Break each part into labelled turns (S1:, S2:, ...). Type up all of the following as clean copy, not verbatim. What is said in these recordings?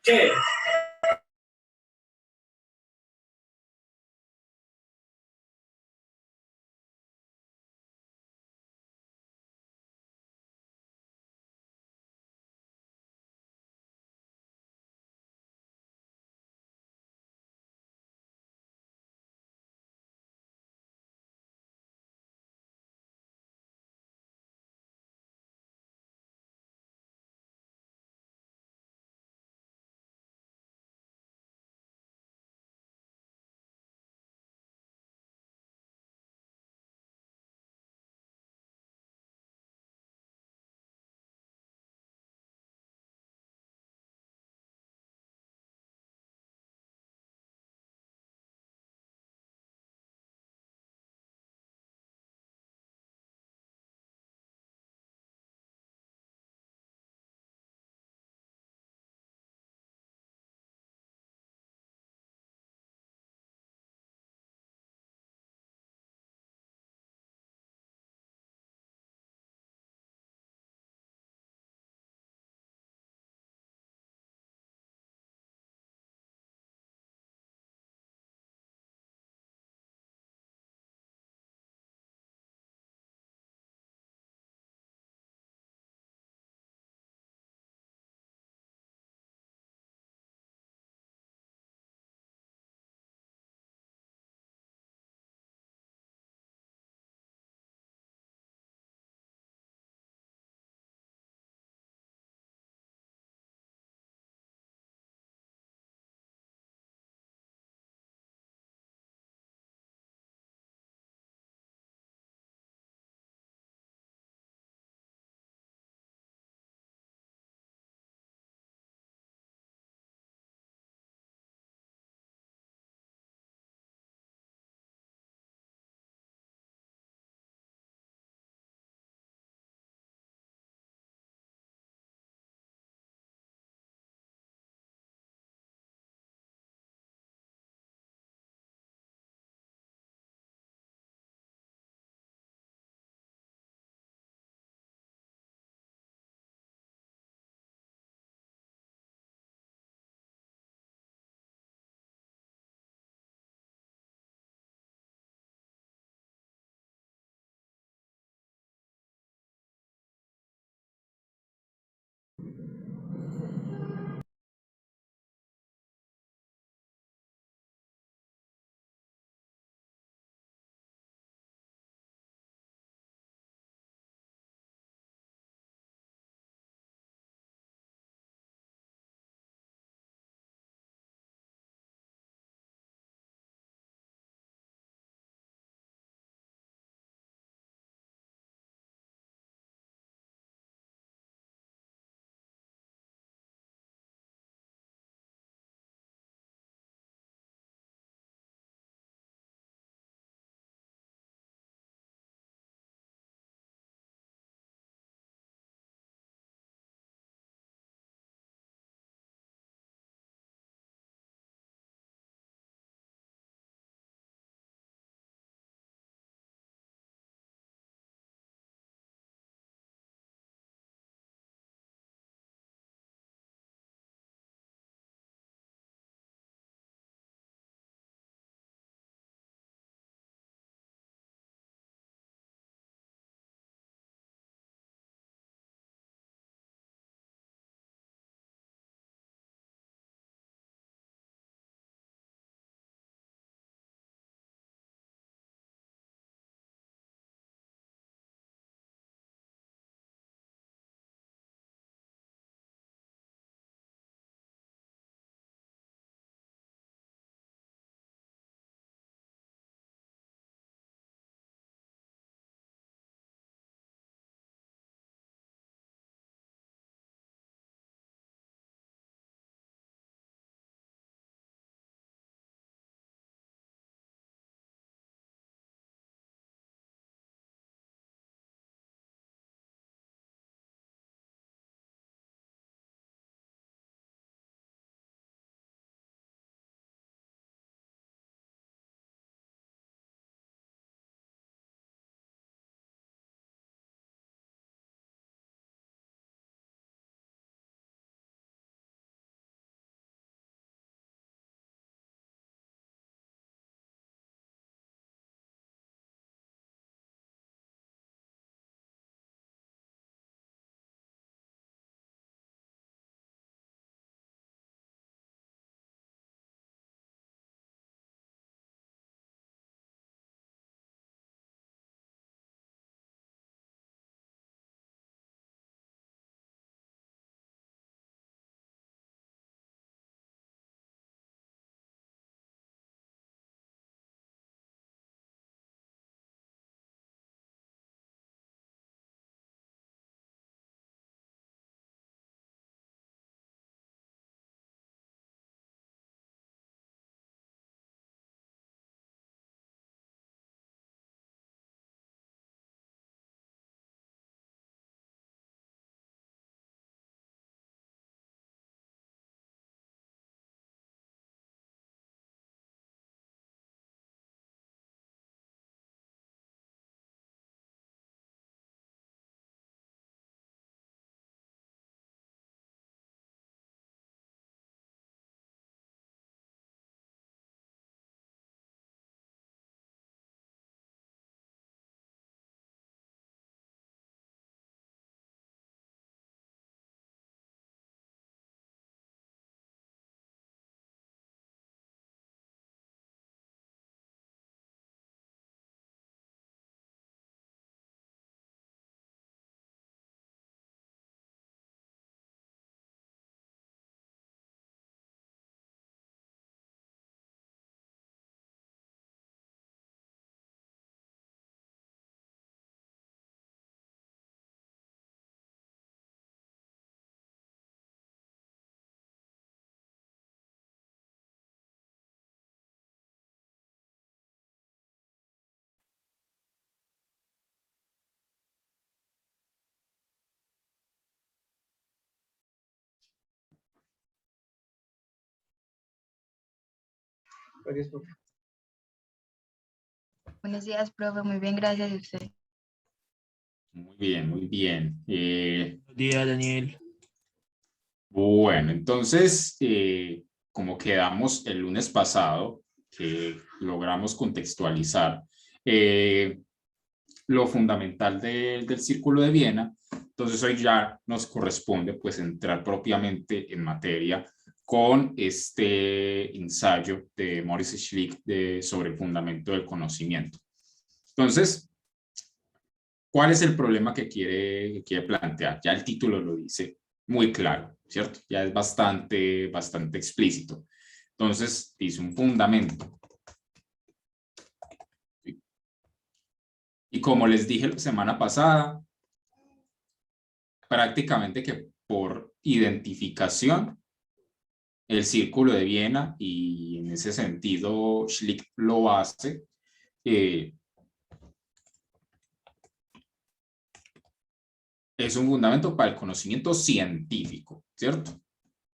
S1: ¿Qué? Gracias, profe.
S2: Buenos días, profe. Muy bien, gracias a usted.
S3: Muy bien, muy bien.
S4: Buenos días, Daniel.
S3: Bueno, entonces, como quedamos el lunes pasado, que logramos contextualizar lo fundamental del Círculo de Viena, entonces hoy ya nos corresponde pues entrar propiamente en materia con este ensayo de Maurice Schlick sobre el fundamento del conocimiento. Entonces, ¿cuál es el problema que quiere plantear? Ya el título lo dice muy claro, ¿cierto? Ya es bastante explícito. Entonces, dice un fundamento. Y como les dije la semana pasada, prácticamente que por identificación, el Círculo de Viena, y en ese sentido Schlick lo hace, es un fundamento para el conocimiento científico, ¿cierto?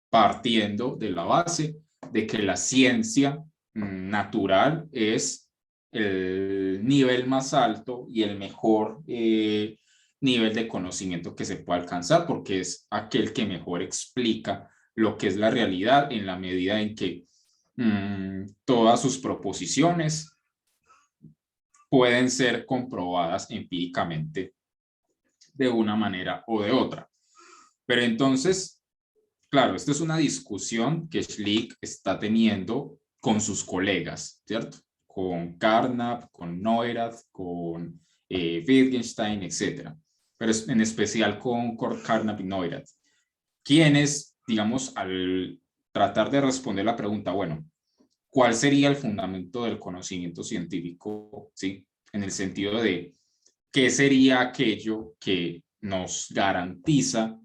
S3: Partiendo de la base de que la ciencia natural es el nivel más alto y el mejor nivel de conocimiento que se puede alcanzar, porque es aquel que mejor explica lo que es la realidad en la medida en que todas sus proposiciones pueden ser comprobadas empíricamente de una manera o de otra. Pero entonces, claro, esta es una discusión que Schlick está teniendo con sus colegas, ¿cierto? Con Carnap, con Neurath, con Wittgenstein, etc. Pero en especial con Carnap y Neurath, quienes, digamos, al tratar de responder la pregunta, bueno, ¿cuál sería el fundamento del conocimiento científico? ¿Sí? En el sentido de qué sería aquello que nos garantiza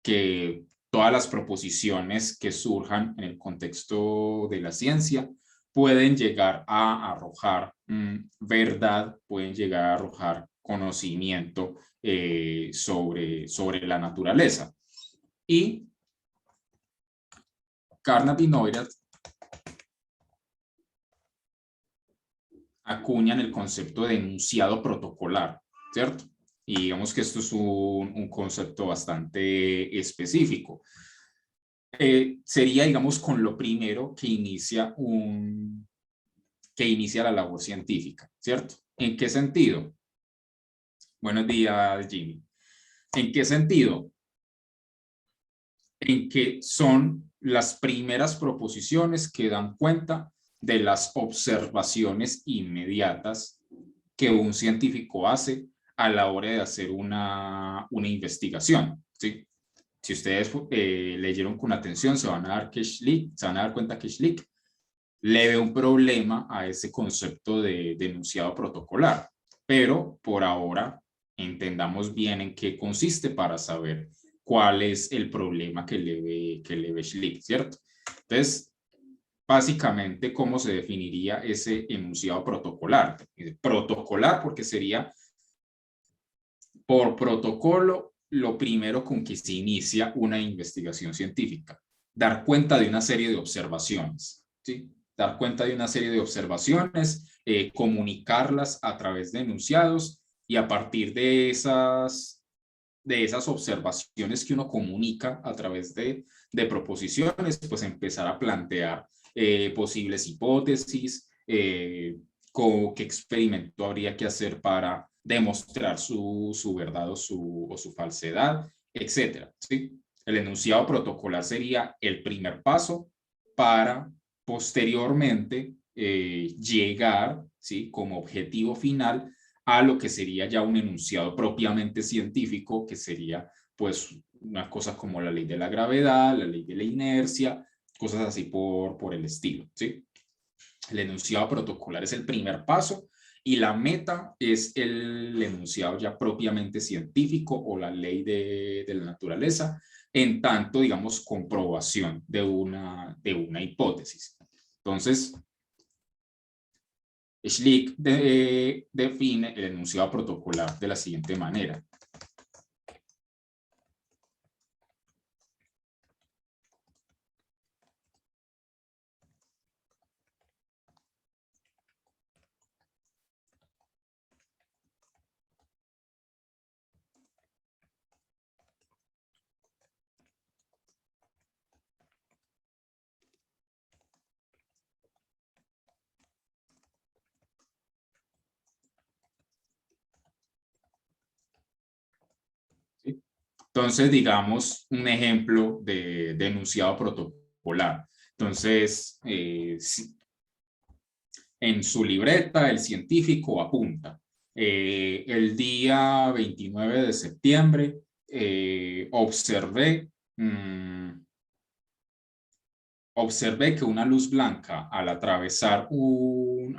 S3: que todas las proposiciones que surjan en el contexto de la ciencia pueden llegar a arrojar verdad, pueden llegar a arrojar conocimiento sobre la naturaleza. Y Carnap y Neurath acuñan el concepto de enunciado protocolar, ¿cierto? Y digamos que esto es un concepto bastante específico. Sería, digamos, con lo primero que inicia la labor científica, ¿cierto? ¿En qué sentido? Buenos días, Jimmy. ¿En qué sentido? En que son las primeras proposiciones que dan cuenta de las observaciones inmediatas que un científico hace a la hora de hacer una investigación, ¿sí? Si ustedes leyeron con atención, se van a dar cuenta que Schlick le ve un problema a ese concepto de enunciado protocolar, pero por ahora entendamos bien en qué consiste para saber cuál es el problema que le ve Schlick, ¿cierto? Entonces, básicamente, ¿cómo se definiría ese enunciado protocolar? Protocolar porque sería por protocolo lo primero con que se inicia una investigación científica. Dar cuenta de una serie de observaciones, ¿sí? Dar cuenta de una serie de observaciones, comunicarlas a través de enunciados y a partir de esas observaciones que uno comunica a través de proposiciones, pues empezar a plantear posibles hipótesis, qué experimento habría que hacer para demostrar su verdad o su falsedad, etcétera, ¿sí? El enunciado protocolar sería el primer paso para posteriormente llegar, ¿sí? Como objetivo final a lo que sería ya un enunciado propiamente científico, que sería pues una cosa como la ley de la gravedad, la ley de la inercia, cosas así por el estilo, ¿sí? El enunciado protocolar es el primer paso y la meta es el enunciado ya propiamente científico o la ley de la naturaleza, en tanto, digamos, comprobación de una hipótesis. Entonces, Schlick define el enunciado protocolar de la siguiente manera. Entonces, digamos, un ejemplo de enunciado protocolar. Entonces, en su libreta, el científico apunta, el día 29 de septiembre observé que una luz blanca al atravesar un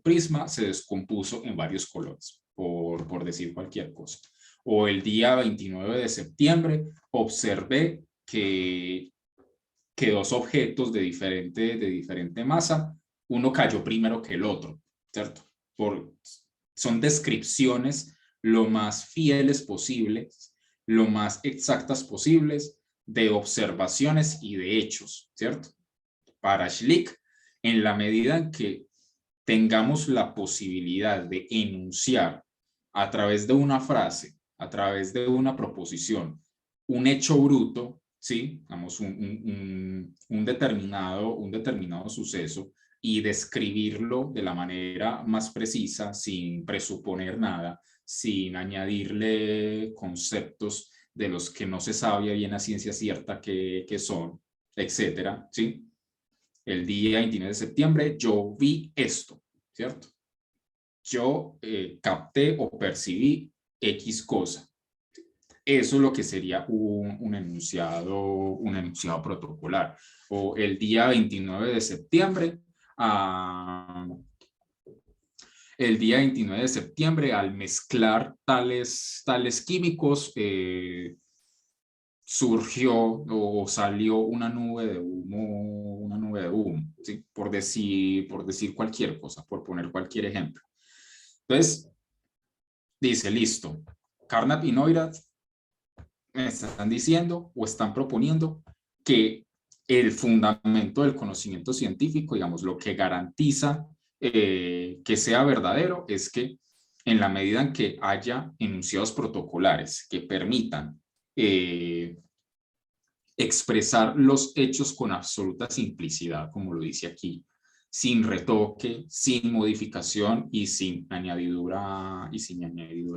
S3: prisma se descompuso en varios colores, por decir cualquier cosa. O el día 29 de septiembre observé que dos objetos de diferente masa, uno cayó primero que el otro, ¿cierto? Son descripciones lo más fieles posibles, lo más exactas posibles de observaciones y de hechos, ¿cierto? Para Schlick, en la medida en que tengamos la posibilidad de enunciar a través de una frase, a través de una proposición, un hecho bruto, ¿sí? Digamos, un determinado suceso y describirlo de la manera más precisa, sin presuponer nada, sin añadirle conceptos de los que no se sabe bien a ciencia cierta que son, etcétera, ¿sí? El día 29 de septiembre yo vi esto, ¿cierto? Yo capté o percibí X cosa. Eso es lo que sería un enunciado protocolar. O el día 29 de septiembre, al mezclar tales químicos, surgió o salió una nube de humo, ¿sí? por decir cualquier cosa, por poner cualquier ejemplo. Entonces, dice, listo, Carnap y Neurath me están diciendo o están proponiendo que el fundamento del conocimiento científico, digamos, lo que garantiza que sea verdadero es que en la medida en que haya enunciados protocolares que permitan expresar los hechos con absoluta simplicidad, como lo dice aquí, sin retoque, sin modificación y sin añadidura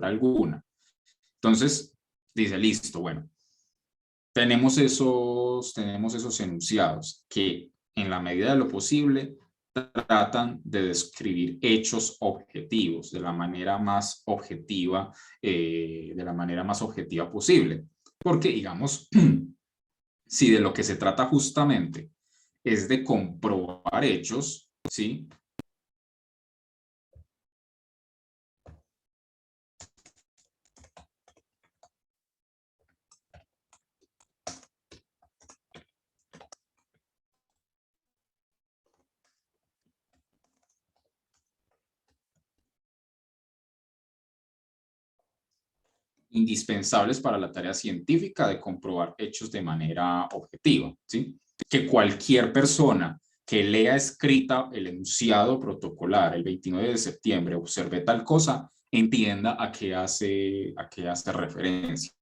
S3: alguna. Entonces, dice, listo, bueno, tenemos esos enunciados que en la medida de lo posible tratan de describir hechos objetivos de la manera más objetiva, posible. Porque, digamos, si de lo que se trata justamente es de comprobar hechos, ¿sí? Indispensables para la tarea científica de comprobar hechos de manera objetiva, ¿sí? Que cualquier persona que lea escrita el enunciado protocolar el 29 de septiembre, observe tal cosa, entienda a qué hace referencia,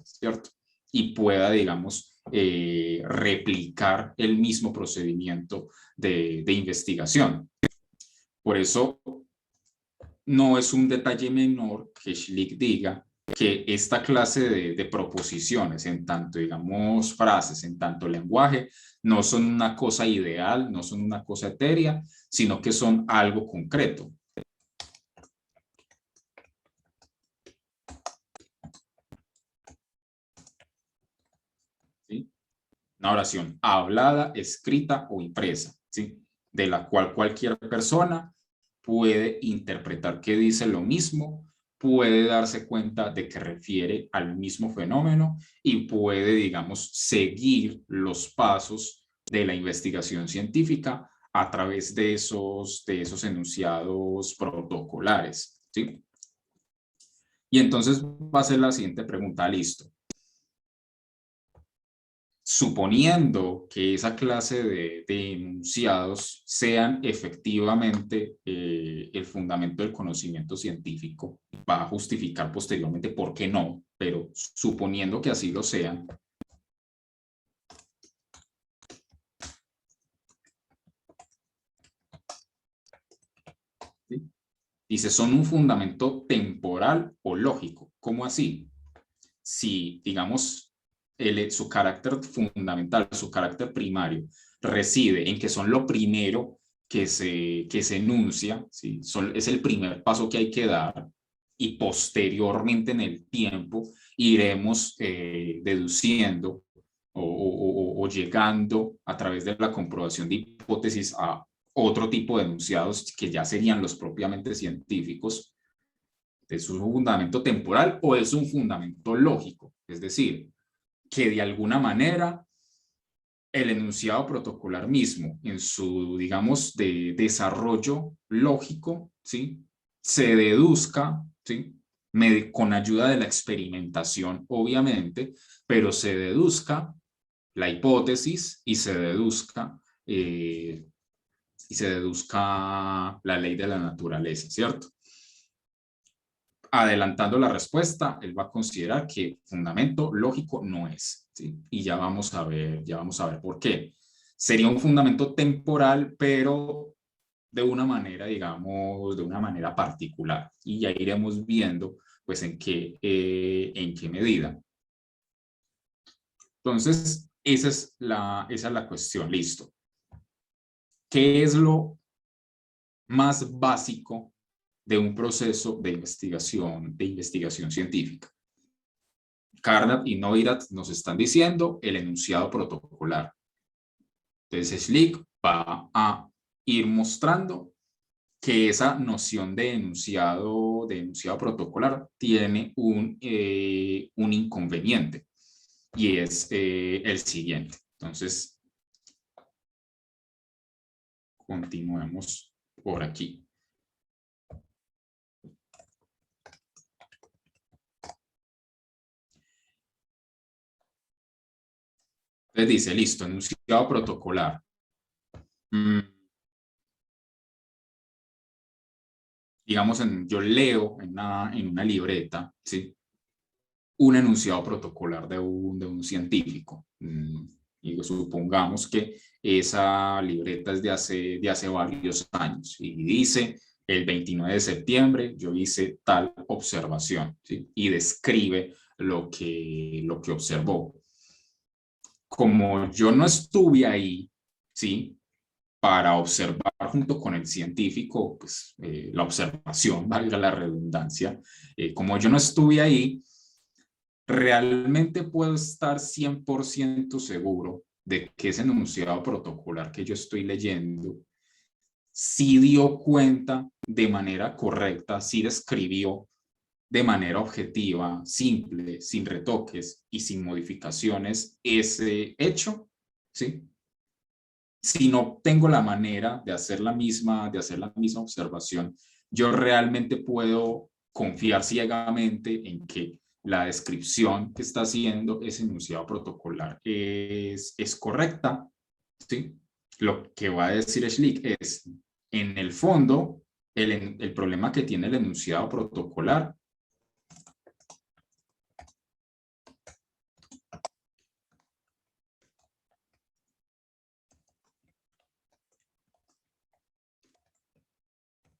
S3: ¿cierto? Y pueda, digamos, replicar el mismo procedimiento de investigación. Por eso, no es un detalle menor que Schlick diga que esta clase de proposiciones, en tanto, digamos, frases, en tanto lenguaje, no son una cosa ideal, no son una cosa etérea, sino que son algo concreto. ¿Sí? Una oración hablada, escrita o impresa, ¿sí? De la cual cualquier persona puede interpretar que dice lo mismo, puede darse cuenta de que refiere al mismo fenómeno y puede, digamos, seguir los pasos de la investigación científica a través de esos enunciados protocolares, ¿sí? Y entonces va a ser la siguiente pregunta, listo. Suponiendo que esa clase de enunciados sean efectivamente el fundamento del conocimiento científico, va a justificar posteriormente por qué no, pero suponiendo que así lo sean, ¿sí? Dice, son un fundamento temporal o lógico. ¿Cómo así? si, digamos, su carácter fundamental, su carácter primario, reside en que son lo primero que se enuncia, ¿sí? Es el primer paso que hay que dar, y posteriormente en el tiempo iremos deduciendo o llegando a través de la comprobación de hipótesis a otro tipo de enunciados que ya serían los propiamente científicos. ¿Es un fundamento temporal o es un fundamento lógico? Es decir, que de alguna manera el enunciado protocolar mismo, en su, digamos, de desarrollo lógico, ¿sí? Se deduzca, ¿sí? Con ayuda de la experimentación, obviamente, pero se deduzca la hipótesis y se deduzca la ley de la naturaleza, ¿cierto? Adelantando la respuesta, él va a considerar que fundamento lógico no es, ¿sí? Y ya vamos a ver por qué. Sería un fundamento temporal, pero de una manera, digamos, de una manera particular. Y ya iremos viendo, pues, en qué medida. Entonces, esa es la cuestión. Listo. ¿Qué es lo más básico de un proceso de investigación científica? Carnap y Neurath nos están diciendo el enunciado protocolar. Entonces, Schlick va a ir mostrando que esa noción de enunciado protocolar tiene un inconveniente, y es el siguiente. Entonces, continuemos por aquí. Entonces dice, listo, enunciado protocolar. Digamos, yo leo en una libreta, ¿sí? Un enunciado protocolar de un científico. Y supongamos que esa libreta es de hace varios años y dice, el 29 de septiembre yo hice tal observación, ¿sí? Y describe lo que observó. Como yo no estuve ahí, ¿sí? Para observar junto con el científico, pues la observación, valga la redundancia, como yo no estuve ahí, realmente puedo estar 100% seguro de que ese enunciado protocolar que yo estoy leyendo sí dio cuenta de manera correcta, sí describió de manera objetiva, simple, sin retoques y sin modificaciones ese hecho, ¿sí? Si no tengo la manera de hacer la misma observación, yo realmente puedo confiar ciegamente en que la descripción que está haciendo ese enunciado protocolar es correcta, ¿sí? Lo que va a decir Schlick es, en el fondo, el problema que tiene el enunciado protocolar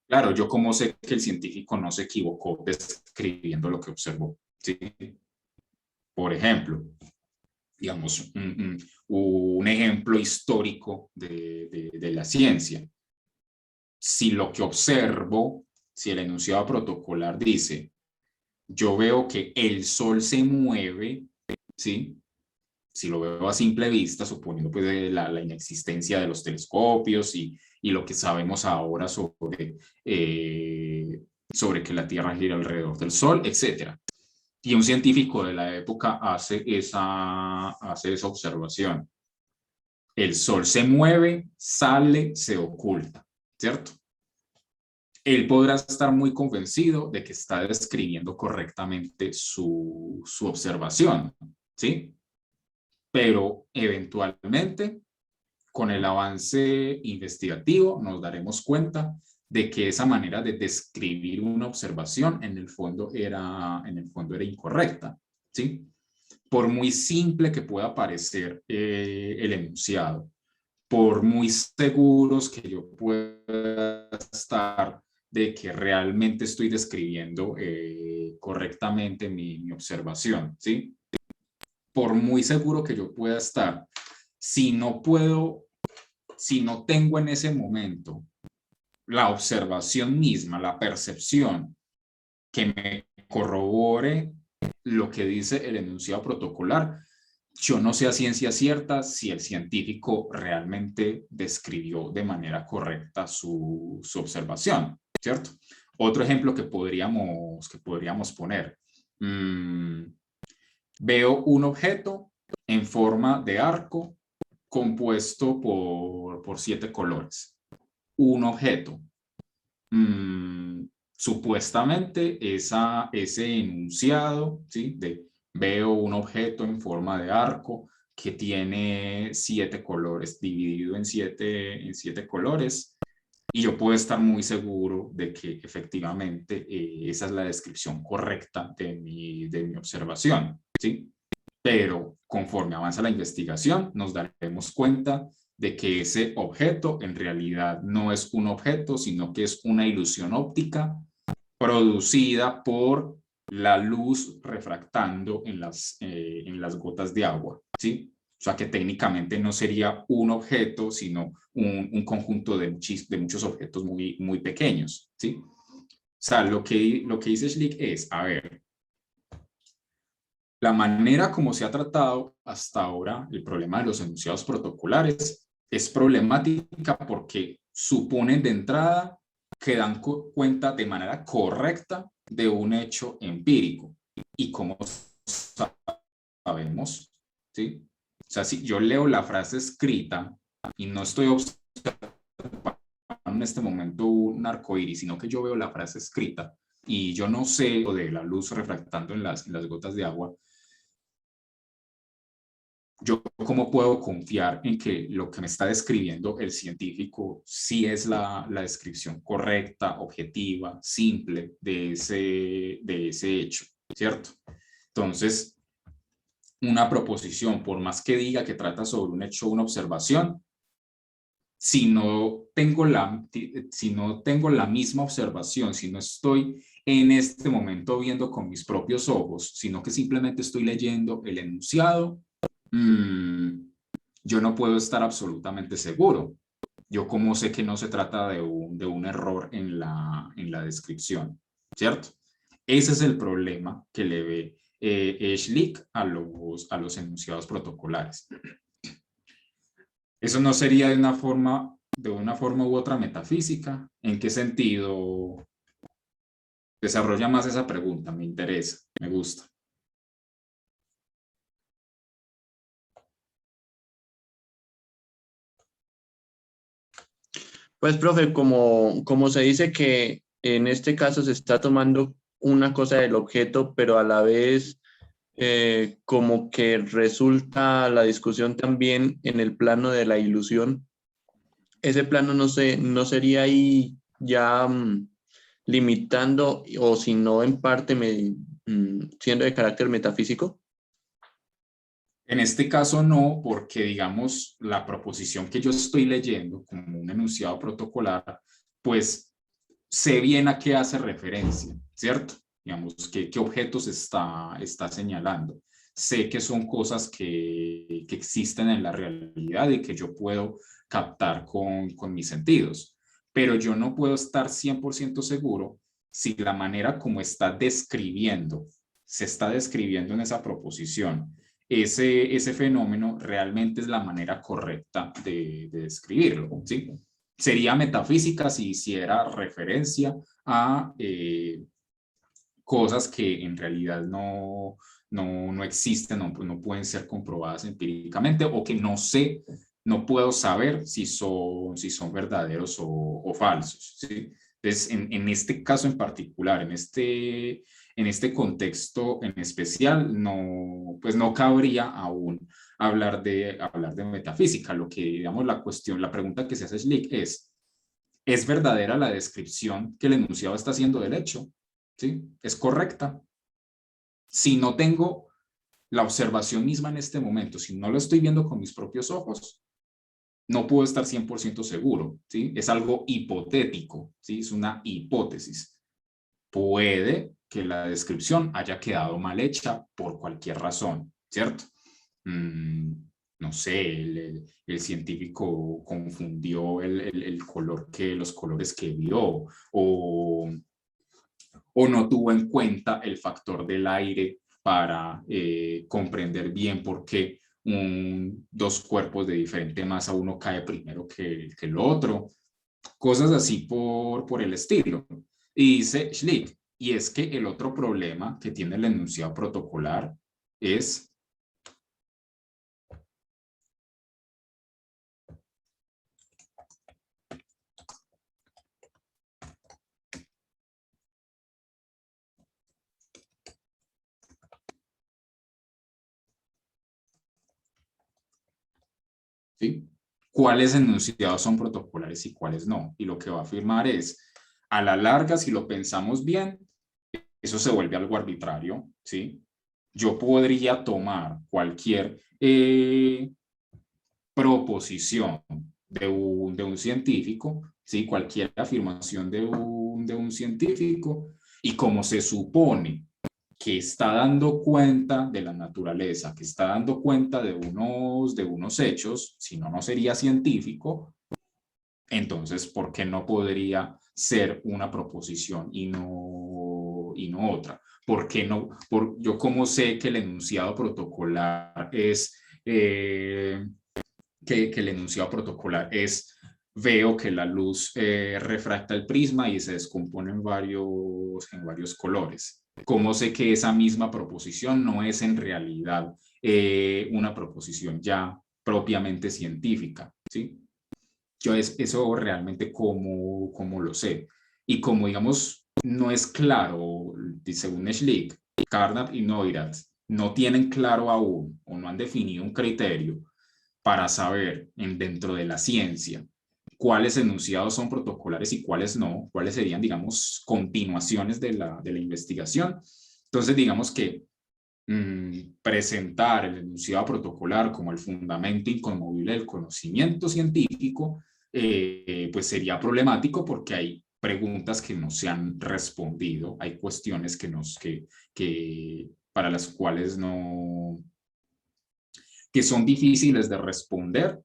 S3: claro, yo como sé que el científico no se equivocó describiendo lo que observó, ¿sí? Por ejemplo, digamos, un ejemplo histórico de la ciencia. Si lo que observo, si el enunciado protocolar dice, yo veo que el Sol se mueve, ¿sí? Si lo veo a simple vista, suponiendo pues la inexistencia de los telescopios y lo que sabemos ahora sobre que la Tierra gira alrededor del Sol, etc. Y un científico de la época hace esa observación. El Sol se mueve, sale, se oculta, ¿cierto? Él podrá estar muy convencido de que está describiendo correctamente su observación, ¿sí? Pero eventualmente, con el avance investigativo, nos daremos cuenta de que esa manera de describir una observación en el fondo era incorrecta, ¿sí? Por muy simple que pueda parecer el enunciado, por muy seguros que yo pueda estar de que realmente estoy describiendo correctamente mi observación, ¿sí? Por muy seguro que yo pueda estar, si no tengo en ese momento la observación misma, la percepción que me corrobore lo que dice el enunciado protocolar, yo no sé a ciencia cierta si el científico realmente describió de manera correcta su observación, ¿cierto? Otro ejemplo que podríamos poner. Veo un objeto en forma de arco compuesto por 7 colores. Un objeto. Supuestamente ese enunciado, ¿sí? Veo un objeto en forma de arco que tiene 7 colores, dividido en siete colores, y yo puedo estar muy seguro de que efectivamente esa es la descripción correcta de mi observación, ¿sí? Pero conforme avanza la investigación, nos daremos cuenta de que ese objeto en realidad no es un objeto, sino que es una ilusión óptica producida por la luz refractando en las gotas de agua, ¿sí? O sea que técnicamente no sería un objeto, sino un conjunto de muchos objetos muy, muy pequeños, ¿sí? O sea, lo que dice Schlick es, a ver, la manera como se ha tratado hasta ahora el problema de los enunciados protocolares es problemática porque suponen de entrada que dan cuenta de manera correcta de un hecho empírico. Y como sabemos, ¿sí? O sea, si yo leo la frase escrita y no estoy observando en este momento un arcoíris, sino que yo veo la frase escrita y yo no sé de la luz refractando en las gotas de agua, yo cómo puedo confiar en que lo que me está describiendo el científico sí es la descripción correcta, objetiva, simple de ese hecho, ¿cierto? Entonces, una proposición, por más que diga que trata sobre un hecho o una observación, si no tengo la misma observación, si no estoy en este momento viendo con mis propios ojos, sino que simplemente estoy leyendo el enunciado, yo no puedo estar absolutamente seguro. Yo como sé que no se trata de un error en la descripción, ¿cierto? Ese es el problema que le ve Schlick a los enunciados protocolares. Eso no sería de una forma u otra metafísica. ¿En qué sentido? Desarrolla más esa pregunta, me interesa, me gusta.
S4: Pues, profe, como se dice que en este caso se está tomando una cosa del objeto, pero a la vez como que resulta la discusión también en el plano de la ilusión, ese plano no sería ahí ya limitando o si no en parte siendo de carácter metafísico.
S3: En este caso no, porque digamos la proposición que yo estoy leyendo como un enunciado protocolar, pues sé bien a qué hace referencia, ¿cierto? Digamos, qué objetos está señalando. Sé que son cosas que existen en la realidad y que yo puedo captar con mis sentidos, pero yo no puedo estar 100% seguro si la manera como se está describiendo en esa proposición, ese fenómeno realmente es la manera correcta de describirlo, ¿sí? Sería metafísica si hiciera referencia a cosas que en realidad no existen, no pueden ser comprobadas empíricamente o que no puedo saber si son verdaderos o falsos, ¿sí? Entonces, en este caso en particular, en este contexto en especial, pues no cabría aún hablar de metafísica. Lo que, digamos, la pregunta que se hace Schlick ¿es verdadera la descripción que el enunciado está haciendo del hecho? ¿Sí? ¿Es correcta? Si no tengo la observación misma en este momento, si no lo estoy viendo con mis propios ojos, no puedo estar 100% seguro, ¿sí? Es algo hipotético, ¿sí? Es una hipótesis. Puede que la descripción haya quedado mal hecha por cualquier razón, ¿cierto? No sé, el científico confundió los colores que vio, o no tuvo en cuenta el factor del aire para comprender bien por qué dos cuerpos de diferente masa, uno cae primero que el otro, cosas así por el estilo. Y dice Schlick, y es que el otro problema que tiene el enunciado protocolar es ¿sí? ¿Cuáles enunciados son protocolares y cuáles no? Y lo que va a afirmar es, a la larga, si lo pensamos bien, eso se vuelve algo arbitrario, ¿sí? Yo podría tomar cualquier proposición de un científico, ¿sí? Cualquier afirmación de un científico, y como se supone que está dando cuenta de la naturaleza, que está dando cuenta de unos hechos, si no, no sería científico, entonces, ¿por qué no podría ser una proposición y no otra? ¿Por qué no? Yo cómo sé que el enunciado protocolar es, que el enunciado protocolar es, veo que la luz refracta el prisma y se descompone en varios colores. ¿Cómo sé que esa misma proposición no es en realidad una proposición ya propiamente científica? ¿Sí? Yo eso realmente como lo sé. Y como, digamos, no es claro, según Schlick, Carnap y Neurath no tienen claro aún o no han definido un criterio para saber dentro de la ciencia cuáles enunciados son protocolares y cuáles no, cuáles serían, digamos, continuaciones de la investigación. Entonces, digamos que presentar el enunciado protocolar como el fundamento inconmovible del conocimiento científico, pues sería problemático porque hay preguntas que no se han respondido, hay cuestiones para las cuales no, que son difíciles de responder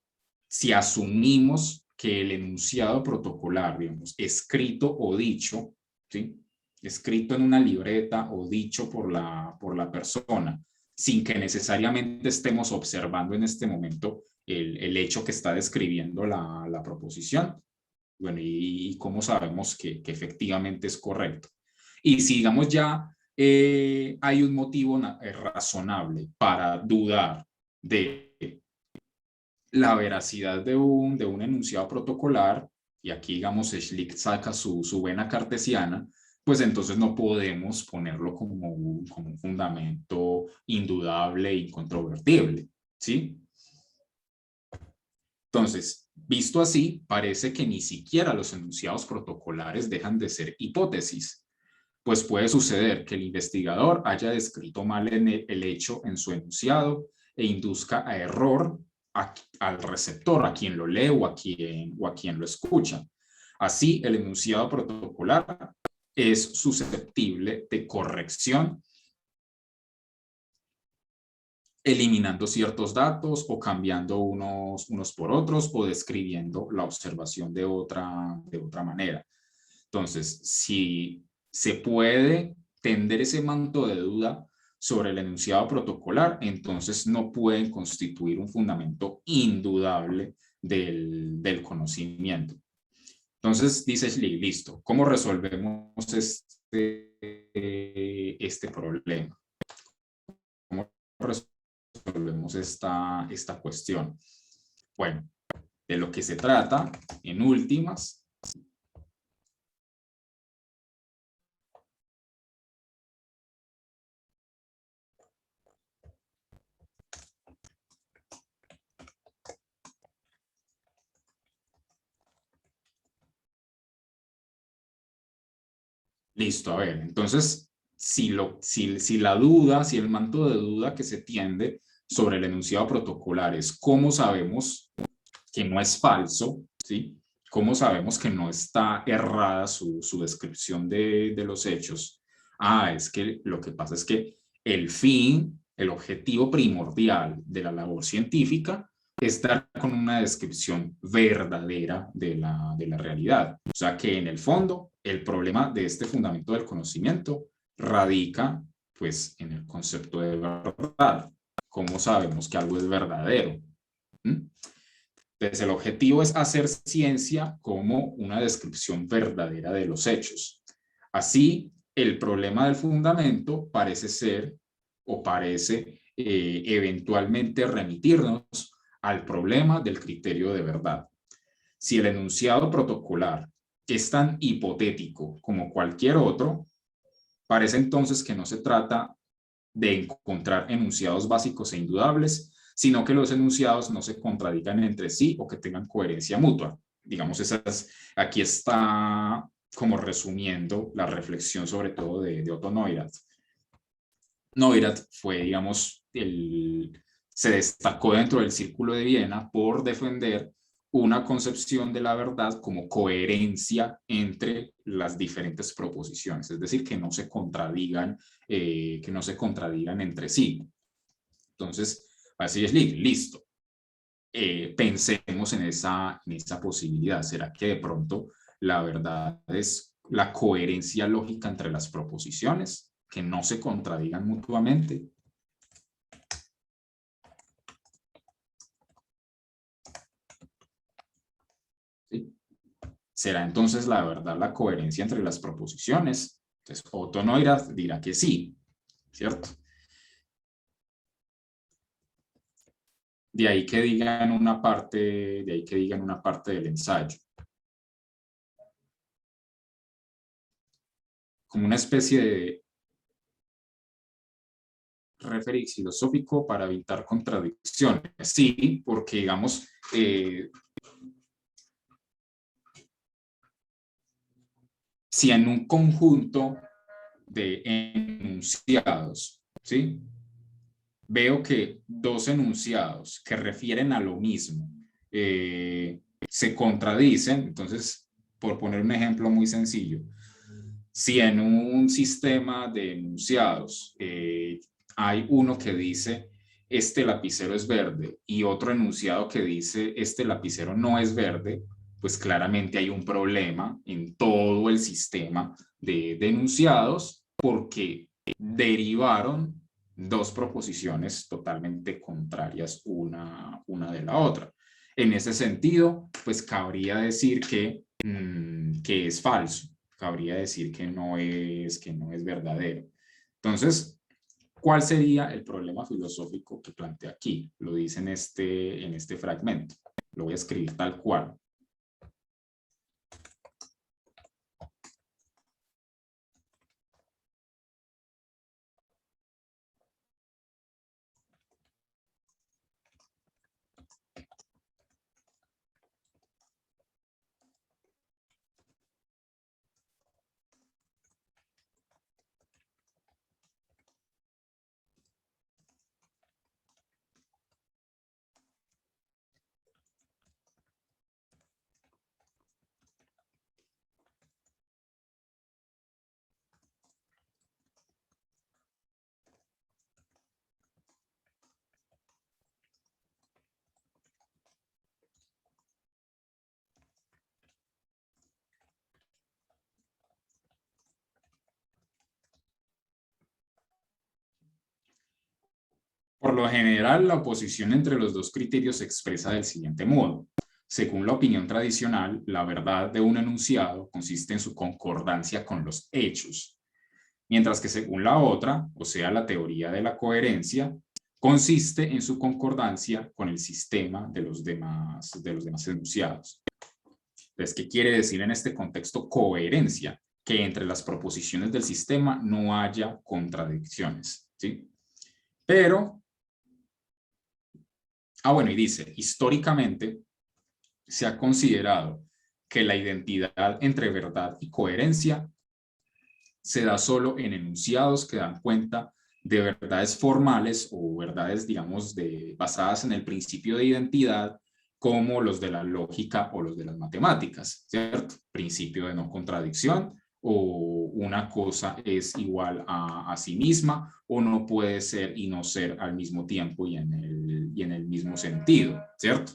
S3: si asumimos que el enunciado protocolar, digamos, escrito o dicho, ¿sí? Escrito en una libreta o dicho por la persona, sin que necesariamente estemos observando en este momento el hecho que está describiendo la proposición. Bueno, y cómo sabemos que efectivamente es correcto. Y si, digamos, ya hay un motivo razonable para dudar de la veracidad de un enunciado protocolar, y aquí, digamos, Schlick saca su vena cartesiana, pues entonces no podemos ponerlo como un fundamento indudable e incontrovertible, ¿sí? Entonces, visto así, parece que ni siquiera los enunciados protocolares dejan de ser hipótesis, pues puede suceder que el investigador haya descrito mal el hecho en su enunciado e induzca a error al receptor, a quien lo lee o a quien lo escucha. Así, el enunciado protocolar es susceptible de corrección, eliminando ciertos datos o cambiando unos por otros o describiendo la observación de otra manera. Entonces, si se puede tender ese manto de duda sobre el enunciado protocolar, entonces no pueden constituir un fundamento indudable del conocimiento. Entonces, dice Schlick, listo, ¿cómo resolvemos este problema? ¿Cómo resolvemos esta cuestión? Bueno, de lo que se trata, en últimas, listo, a ver, entonces, si la duda, si el manto de duda que se tiende sobre el enunciado protocolar es cómo sabemos que no es falso, ¿sí? ¿Cómo sabemos que no está errada su descripción de los hechos? Es que lo que pasa es que el fin, el objetivo primordial de la labor científica es dar con una descripción verdadera de la realidad. O sea que en el fondo, el problema de este fundamento del conocimiento radica pues en el concepto de verdad. ¿Cómo sabemos que algo es verdadero? Entonces, el objetivo es hacer ciencia como una descripción verdadera de los hechos. Así, el problema del fundamento parece ser o parece eventualmente remitirnos al problema del criterio de verdad. Si el enunciado protocolar es tan hipotético como cualquier otro, parece entonces que no se trata de encontrar enunciados básicos e indudables, sino que los enunciados no se contradigan entre sí o que tengan coherencia mutua. Digamos, aquí está como resumiendo la reflexión sobre todo de Otto Neurath. Neurath fue, digamos, se destacó dentro del Círculo de Viena por defender una concepción de la verdad como coherencia entre las diferentes proposiciones, es decir, que no se contradigan entre sí. Entonces, así es, listo. Pensemos en esa posibilidad. ¿Será que de pronto la verdad es la coherencia lógica entre las proposiciones, que no se contradigan mutuamente? ¿Sí? ¿Será entonces la verdad la coherencia entre las proposiciones? Entonces, Otto Neurath dirá que sí, ¿cierto? De ahí que digan una parte del ensayo. Como una especie de referir filosófico para evitar contradicciones. Sí, porque digamos, si en un conjunto de enunciados, ¿sí? Veo que dos enunciados que refieren a lo mismo se contradicen, entonces, por poner un ejemplo muy sencillo, si en un sistema de enunciados hay uno que dice este lapicero es verde y otro enunciado que dice este lapicero no es verde, pues claramente hay un problema en todo el sistema de enunciados porque derivaron dos proposiciones totalmente contrarias una de la otra. En ese sentido, pues cabría decir que es falso, cabría decir que no es verdadero. Entonces, ¿cuál sería el problema filosófico que plantea aquí? Lo dice en este fragmento. Lo voy a escribir tal cual. Por lo general, la oposición entre los dos criterios se expresa del siguiente modo. Según la opinión tradicional, la verdad de un enunciado consiste en su concordancia con los hechos, mientras que según la otra, o sea, la teoría de la coherencia, consiste en su concordancia con el sistema de los demás enunciados. Entonces, ¿qué quiere decir en este contexto coherencia? Que entre las proposiciones del sistema no haya contradicciones, ¿sí? Pero bueno, y dice, históricamente se ha considerado que la identidad entre verdad y coherencia se da solo en enunciados que dan cuenta de verdades formales o verdades, digamos, basadas en el principio de identidad, como los de la lógica o los de las matemáticas, ¿cierto? Principio de no contradicción o una cosa es igual a sí misma, o no puede ser y no ser al mismo tiempo y en el mismo sentido, ¿cierto?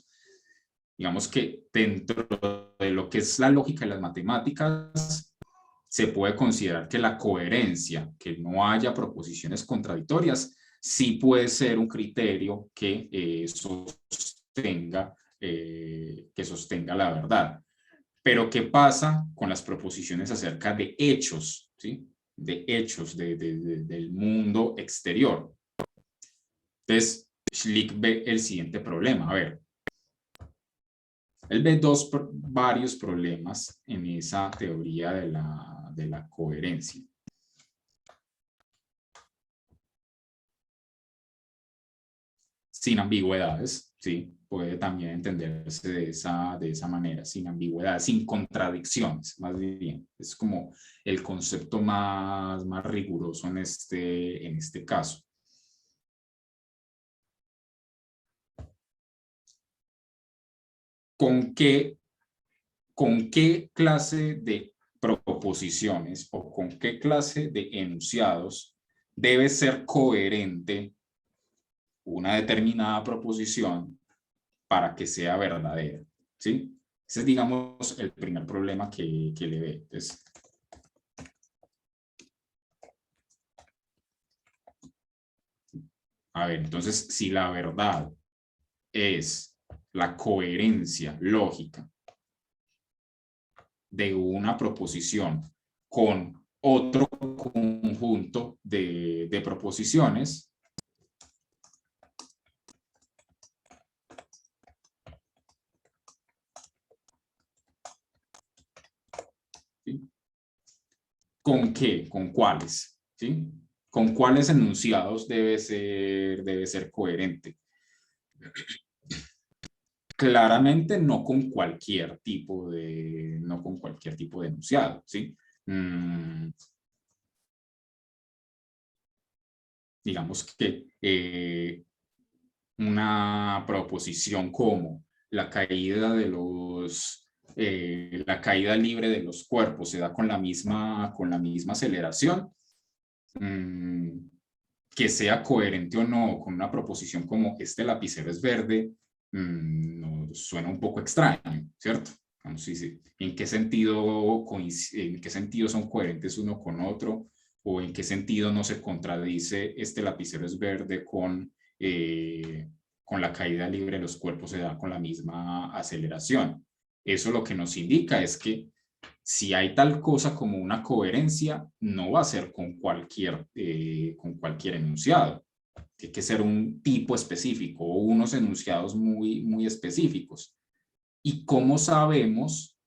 S3: Digamos que dentro de lo que es la lógica y las matemáticas, se puede considerar que la coherencia, que no haya proposiciones contradictorias, sí puede ser un criterio que sostenga la verdad. Pero ¿qué pasa con las proposiciones acerca de hechos, ¿sí? De hechos del mundo exterior? Entonces, Schlick ve el siguiente problema. A ver, él ve varios problemas en esa teoría de la coherencia. Sin ambigüedades, ¿sí? Puede también entenderse de esa manera, sin ambigüedades, sin contradicciones, más bien. Es como el concepto más riguroso en este caso. ¿Con qué clase de proposiciones o con qué clase de enunciados debe ser coherente una determinada proposición para que sea verdadera? ¿Sí? Ese es, digamos, el primer problema que le ve. Entonces, a ver, entonces, si la verdad es la coherencia lógica de una proposición con otro conjunto de proposiciones, ¿sí? ¿Con qué? ¿Con cuáles? ¿Sí? ¿Con cuáles enunciados debe ser coherente? Claramente no con cualquier tipo de enunciado, ¿sí? Digamos que una proposición como la caída la caída libre de los cuerpos se da con la misma aceleración, que sea coherente o no con una proposición como este lapicero es verde, nos suena un poco extraño, ¿cierto? Vamos, sí. ¿En qué sentido son coherentes uno con otro? ¿O en qué sentido no se contradice este lapicero es verde con la caída libre de los cuerpos se da con la misma aceleración? Eso lo que nos indica es que si hay tal cosa como una coherencia, no va a ser con cualquier enunciado. Tiene que ser un tipo específico o unos enunciados muy específicos. ¿Y cómo sabemos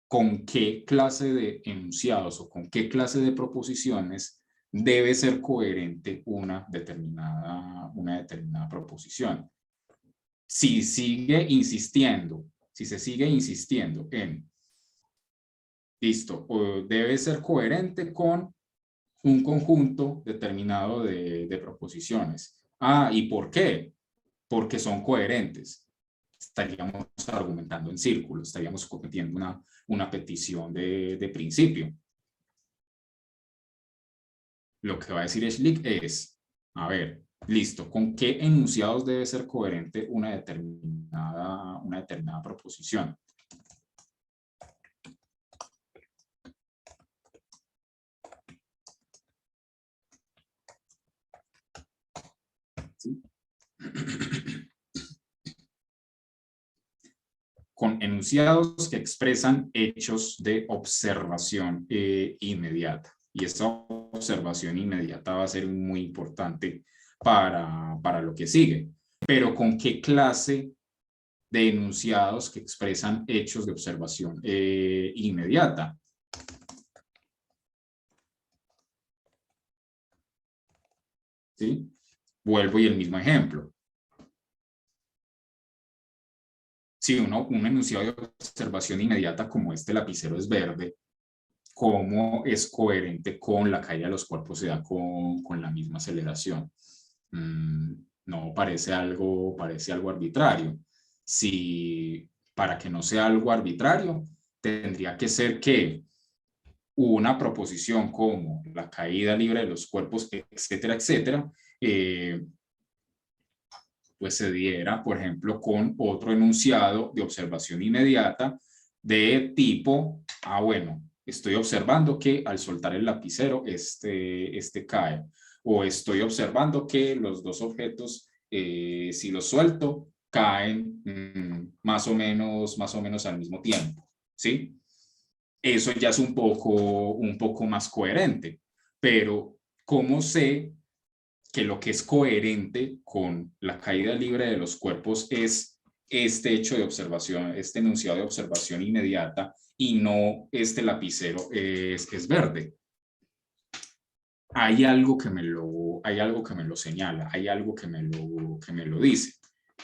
S3: con qué clase de enunciados o con qué clase de proposiciones debe ser coherente una determinada proposición? Si se sigue insistiendo en listo, o debe ser coherente con un conjunto determinado de proposiciones. Ah, ¿y por qué? Porque son coherentes. Estaríamos argumentando en círculos, estaríamos cometiendo una petición de principio. Lo que va a decir Schlick es, a ver, listo, ¿con qué enunciados debe ser coherente una determinada proposición? ¿Sí? Con enunciados que expresan hechos de observación inmediata. Y esta observación inmediata va a ser muy importante para lo que sigue. Pero ¿con qué clase de enunciados que expresan hechos de observación inmediata? ¿Sí? Vuelvo y el mismo ejemplo. Si un enunciado de observación inmediata como este lapicero es verde, ¿cómo es coherente con la caída de los cuerpos se da con la misma aceleración? No, parece algo arbitrario. Si para que no sea algo arbitrario, tendría que ser que una proposición como la caída libre de los cuerpos, etcétera, etcétera, pues se diera, por ejemplo, con otro enunciado de observación inmediata de tipo, bueno, estoy observando que al soltar el lapicero este cae, o estoy observando que los dos objetos, si los suelto, caen más o menos al mismo tiempo, ¿sí? Eso ya es un poco más coherente, pero ¿cómo sé que lo que es coherente con la caída libre de los cuerpos es este hecho de observación, este enunciado de observación inmediata y no este lapicero es verde? Hay algo que me lo señala, hay algo que me lo dice.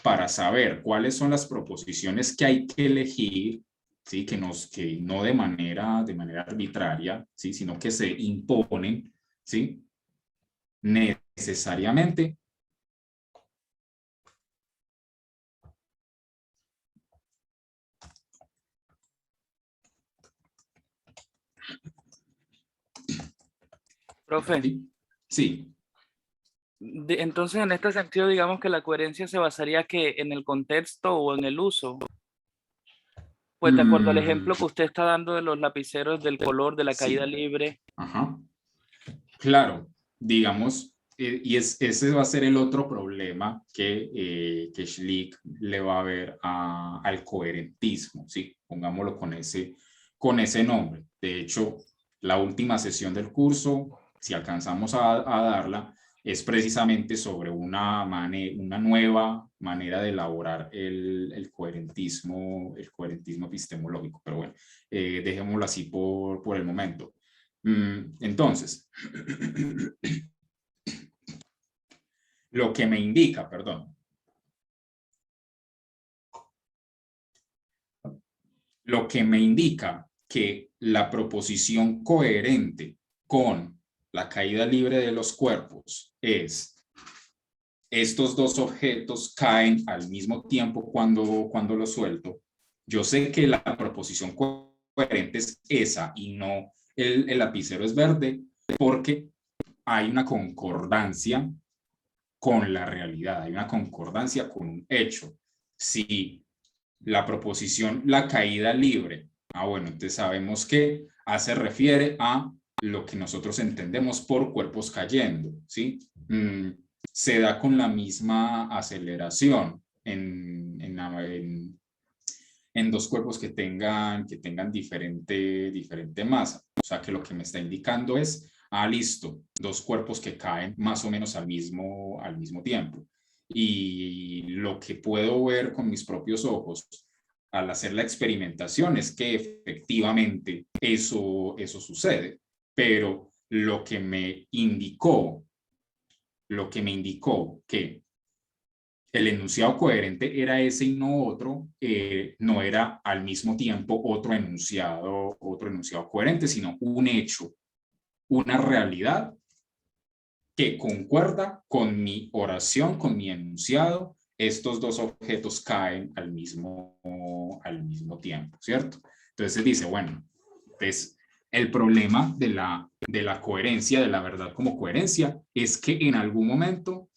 S3: Para saber cuáles son las proposiciones que hay que elegir, ¿sí? que no de manera arbitraria, ¿sí? sino que se imponen, ¿sí? necesariamente
S1: Profe,
S3: ¿sí? Sí.
S1: entonces en este sentido digamos que la coherencia se basaría que en el contexto o en el uso. Pues de acuerdo al ejemplo que usted está dando de los lapiceros, del color, de la
S3: Sí.
S1: caída libre.
S3: Ajá. Claro, digamos, ese va a ser el otro problema que Schlick le va a ver al coherentismo, ¿sí? Pongámoslo con ese nombre. De hecho, la última sesión del curso, si alcanzamos a darla, es precisamente sobre una nueva manera de elaborar el coherentismo epistemológico. Pero bueno, dejémoslo así por el momento. Entonces, lo que me indica, perdón, lo que me indica que la proposición coherente con la caída libre de los cuerpos es: estos dos objetos caen al mismo tiempo cuando los suelto. Yo sé que la proposición coherente es esa y no el lapicero es verde, porque hay una concordancia con la realidad, hay una concordancia con un hecho. Si la proposición la caída libre, bueno, entonces sabemos que se refiere a lo que nosotros entendemos por cuerpos cayendo, ¿sí? Se da con la misma aceleración en dos cuerpos que tengan diferente masa. O sea que lo que me está indicando es, listo, dos cuerpos que caen más o menos al mismo tiempo. Y lo que puedo ver con mis propios ojos al hacer la experimentación es que efectivamente eso sucede. Pero lo que me indicó que el enunciado coherente era ese y no otro, no era al mismo tiempo otro enunciado coherente, sino un hecho, una realidad que concuerda con mi oración, con mi enunciado. Estos dos objetos caen al mismo tiempo, ¿cierto? Entonces se dice, bueno, pues el problema de la coherencia, de la verdad como coherencia, es que en algún momento,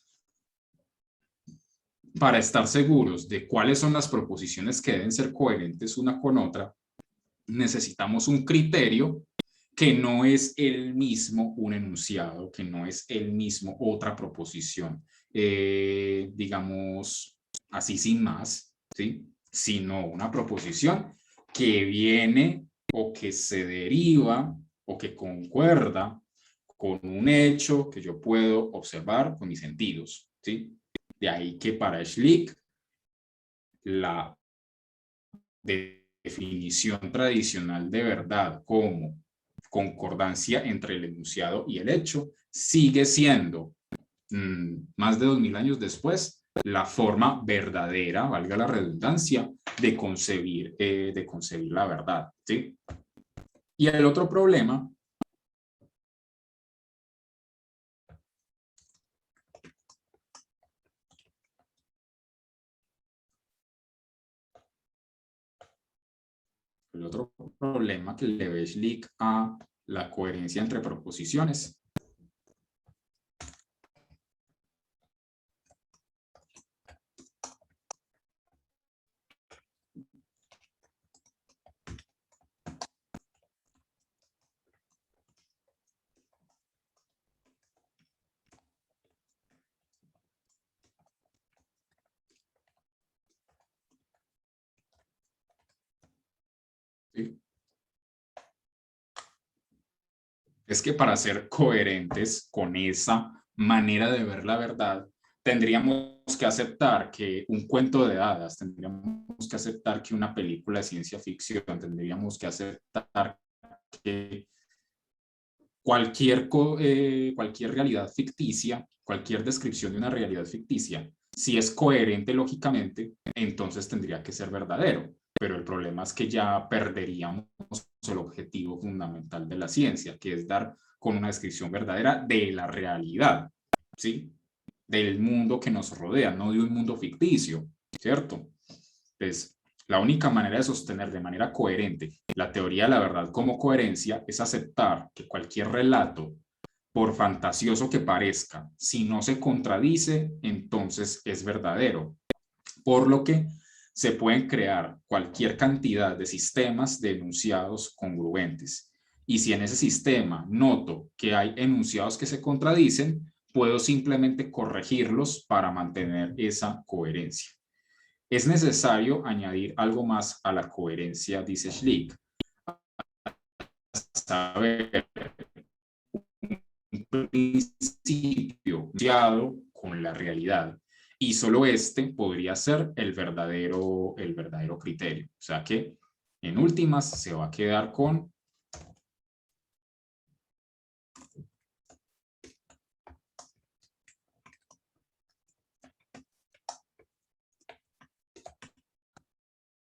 S3: para estar seguros de cuáles son las proposiciones que deben ser coherentes una con otra, necesitamos un criterio que no es el mismo un enunciado, que no es el mismo otra proposición, digamos así sin más, ¿sí? Sino una proposición que viene o que se deriva o que concuerda con un hecho que yo puedo observar con mis sentidos, ¿sí? De ahí que para Schlick la definición tradicional de verdad como concordancia entre el enunciado y el hecho sigue siendo, más de 2000 años después, la forma verdadera, valga la redundancia, de concebir la verdad, ¿sí? Y el otro problema que le ve Schlick la coherencia entre proposiciones. ¿Sí? Es que para ser coherentes con esa manera de ver la verdad, tendríamos que aceptar que un cuento de hadas, tendríamos que aceptar que una película de ciencia ficción, tendríamos que aceptar que cualquier realidad ficticia, cualquier descripción de una realidad ficticia, si es coherente lógicamente, entonces tendría que ser verdadero. Pero el problema es que ya perderíamos el objetivo fundamental de la ciencia, que es dar con una descripción verdadera de la realidad, ¿sí? Del mundo que nos rodea, no de un mundo ficticio, ¿cierto? Entonces, la única manera de sostener de manera coherente la teoría de la verdad como coherencia es aceptar que cualquier relato, por fantasioso que parezca, si no se contradice, entonces es verdadero. Por lo que se pueden crear cualquier cantidad de sistemas de enunciados congruentes. Y si en ese sistema noto que hay enunciados que se contradicen, puedo simplemente corregirlos para mantener esa coherencia. Es necesario añadir algo más a la coherencia, dice Schlick. Saber un principio asociado con la realidad. Y solo este podría ser el verdadero criterio. O sea que, en últimas, se va a quedar con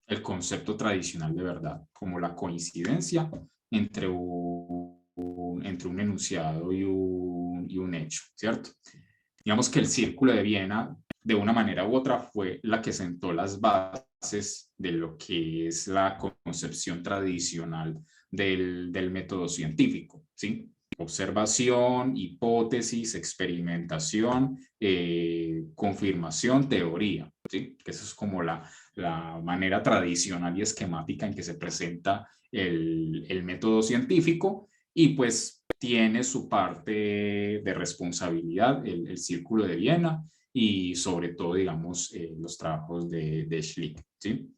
S3: el concepto tradicional de verdad, como la coincidencia entre un enunciado y un hecho, ¿cierto? Digamos que el Círculo de Viena, de una manera u otra, fue la que sentó las bases de lo que es la concepción tradicional del método científico, ¿sí? Observación, hipótesis, experimentación, confirmación, teoría, ¿sí? Que eso es como la manera tradicional y esquemática en que se presenta el método científico, y pues tiene su parte de responsabilidad el Círculo de Viena y sobre todo, digamos, los trabajos de Schlick, ¿sí?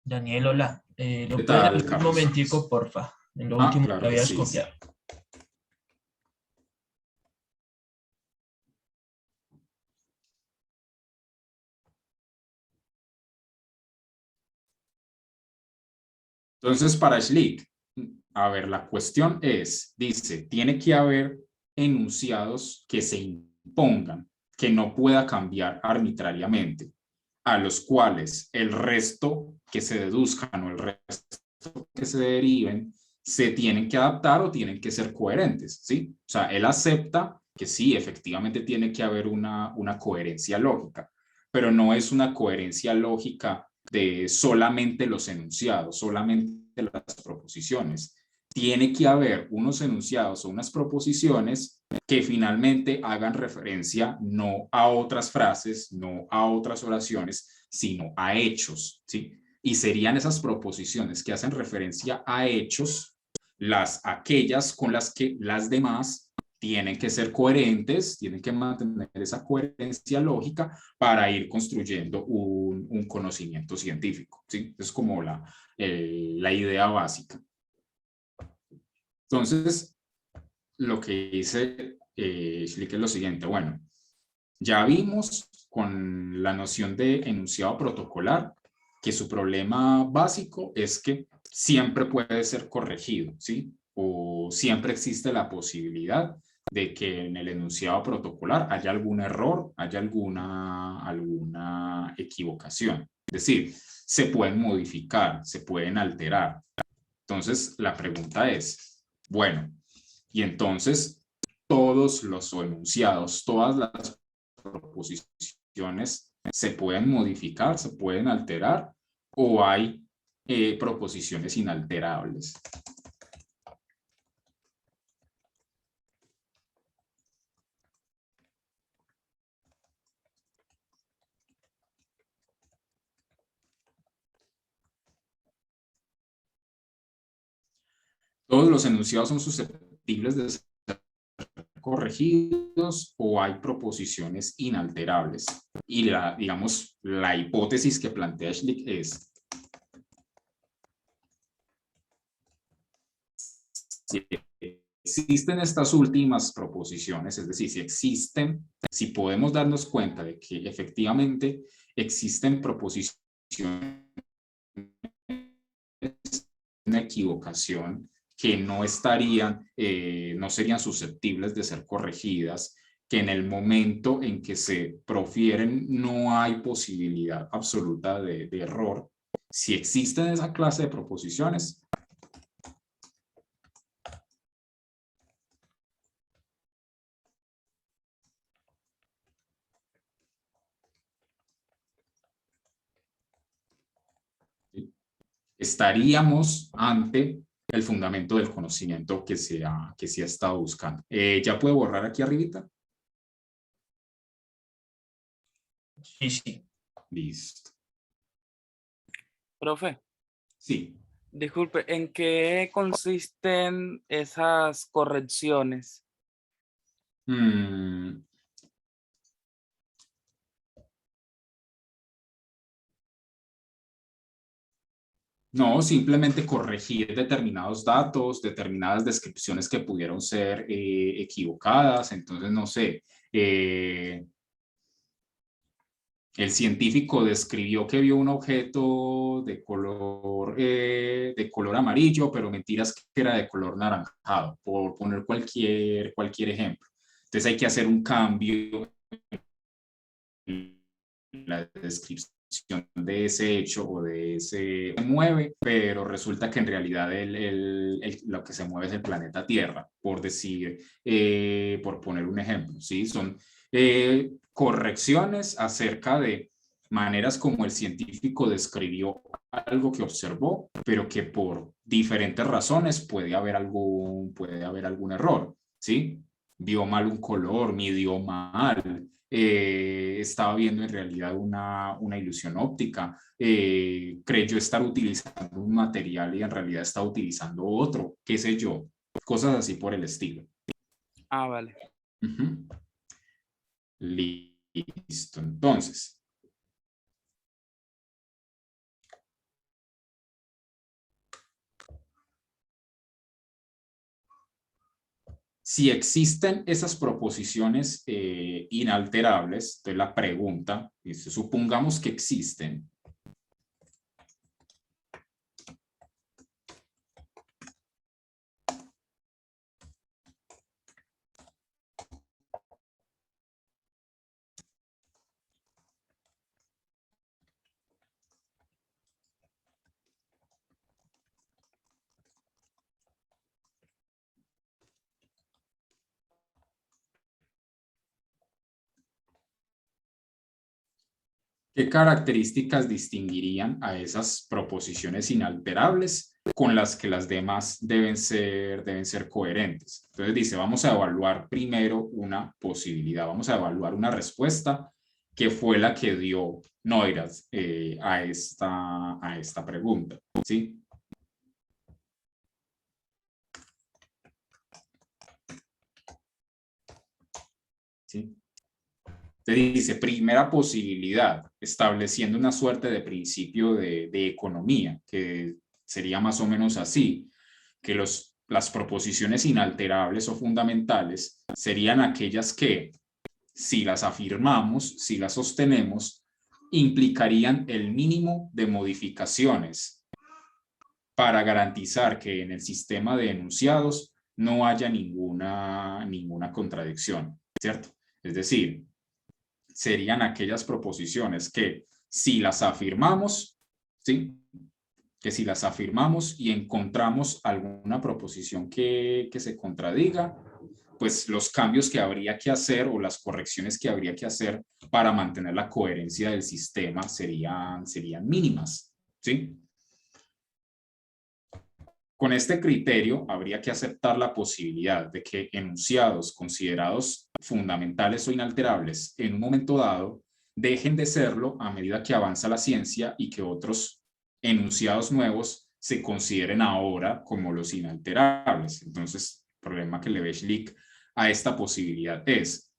S5: Daniel, hola. ¿Lo
S3: ¿Qué
S5: puedes
S3: tal,
S5: repetir un
S3: Carlos?
S5: momentico, porfa? En lo último que
S3: Claro que
S5: habías
S3: sí, sí.
S5: copiado.
S3: Entonces, para Schlick, a ver, la cuestión es, dice, tiene que haber enunciados que se impongan, que no pueda cambiar arbitrariamente, a los cuales el resto que se deduzcan o el resto que se deriven se tienen que adaptar o tienen que ser coherentes, ¿sí? O sea, él acepta que sí, efectivamente tiene que haber una coherencia lógica, pero no es una coherencia lógica de solamente los enunciados, solamente las proposiciones. Tiene que haber unos enunciados o unas proposiciones que finalmente hagan referencia no a otras frases, no a otras oraciones, sino a hechos, ¿sí? Y serían esas proposiciones que hacen referencia a hechos aquellas con las que las demás tienen que ser coherentes, tienen que mantener esa coherencia lógica para ir construyendo un conocimiento científico, ¿sí? Es como la idea básica. Entonces, lo que dice Schlick es lo siguiente, bueno, ya vimos con la noción de enunciado protocolar que su problema básico es que siempre puede ser corregido, ¿sí? O siempre existe la posibilidad de que en el enunciado protocolar haya algún error, haya alguna equivocación. Es decir, se pueden modificar, se pueden alterar. Entonces, la pregunta es, bueno, y entonces todos los enunciados, todas las proposiciones se pueden modificar, se pueden alterar, o hay proposiciones inalterables. Todos los enunciados son susceptibles de ser corregidos o hay proposiciones inalterables. Y digamos, la hipótesis que plantea Schlick es: si existen estas últimas proposiciones, es decir, si podemos darnos cuenta de que efectivamente existen proposiciones, una equivocación, que no serían susceptibles de ser corregidas, que en el momento en que se profieren no hay posibilidad absoluta de error. Si existen esa clase de proposiciones, estaríamos ante el fundamento del conocimiento que se ha estado buscando. ¿Ya puedo borrar aquí arribita?
S5: Sí, sí.
S3: Listo.
S1: Profe,
S3: Sí.
S1: disculpe, ¿en qué consisten esas correcciones?
S3: No, simplemente corregir determinados datos, determinadas descripciones que pudieron ser equivocadas. Entonces, no sé, el científico describió que vio un objeto de color amarillo, pero mentiras que era de color naranjado, por poner cualquier ejemplo. Entonces hay que hacer un cambio en la descripción de ese hecho o de ese se mueve, pero resulta que en realidad lo que se mueve es el planeta Tierra, por decir, por poner un ejemplo, ¿sí? Son correcciones acerca de maneras como el científico describió algo que observó, pero que por diferentes razones puede haber algún error, ¿sí? Vio mal un color, midió mal, estaba viendo en realidad una ilusión óptica, creyó estar utilizando un material y en realidad está utilizando otro, qué sé yo, cosas así por el estilo.
S1: Ah, vale.
S3: Listo, entonces. Si existen esas proposiciones inalterables, entonces la pregunta, supongamos que existen. ¿Qué características distinguirían a esas proposiciones inalterables con las que las demás deben ser coherentes? Entonces dice, vamos a evaluar primero una posibilidad, vamos a evaluar una respuesta que fue la que dio Neurath a esta pregunta, ¿sí? ¿Sí? Te dice, primera posibilidad, estableciendo una suerte de principio de economía, que sería más o menos así, que las proposiciones inalterables o fundamentales serían aquellas que, si las afirmamos, si las sostenemos, implicarían el mínimo de modificaciones para garantizar que en el sistema de enunciados no haya ninguna contradicción, ¿cierto? Es decir, serían aquellas proposiciones que si las afirmamos, ¿sí? Que si las afirmamos y encontramos alguna proposición que se contradiga, pues los cambios que habría que hacer o las correcciones que habría que hacer para mantener la coherencia del sistema serían mínimas, ¿sí? Con este criterio habría que aceptar la posibilidad de que enunciados considerados fundamentales o inalterables en un momento dado dejen de serlo a medida que avanza la ciencia y que otros enunciados nuevos se consideren ahora como los inalterables. Entonces, el problema que le ve Schlick a esta posibilidad es,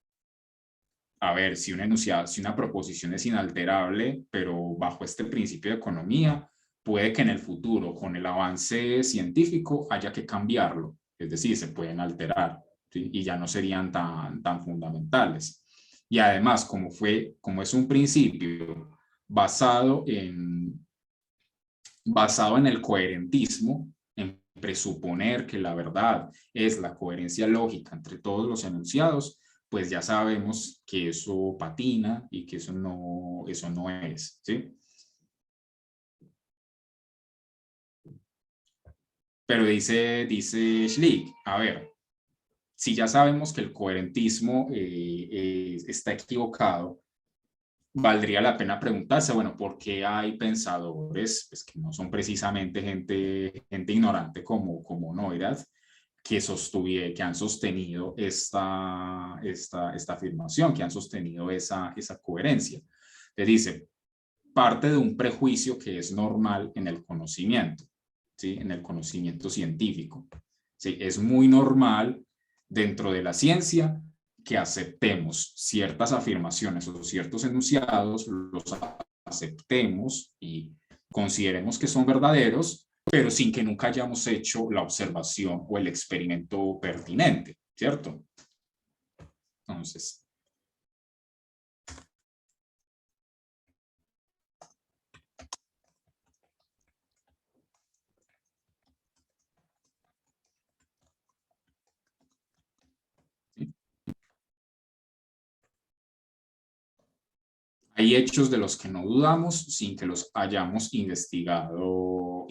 S3: a ver, si un enunciado, si una proposición es inalterable, pero bajo este principio de economía, puede que en el futuro, con el avance científico, haya que cambiarlo. Es decir, se pueden alterar, ¿sí? Y ya no serían tan fundamentales. Y además, como es un principio basado en el coherentismo, en presuponer que la verdad es la coherencia lógica entre todos los enunciados, pues ya sabemos que eso patina y que eso no es, ¿sí? Pero dice Schlick, a ver, si ya sabemos que el coherentismo está equivocado, valdría la pena preguntarse, bueno, ¿por qué hay pensadores pues, que no son precisamente gente ignorante como Neurath, que han sostenido esta afirmación, que han sostenido esa coherencia? Le dice, parte de un prejuicio que es normal en el conocimiento, ¿sí? En el conocimiento científico. ¿Sí? Es muy normal dentro de la ciencia que aceptemos ciertas afirmaciones o ciertos enunciados, los aceptemos y consideremos que son verdaderos, pero sin que nunca hayamos hecho la observación o el experimento pertinente, ¿cierto? Entonces, hay hechos de los que no dudamos sin que los hayamos investigado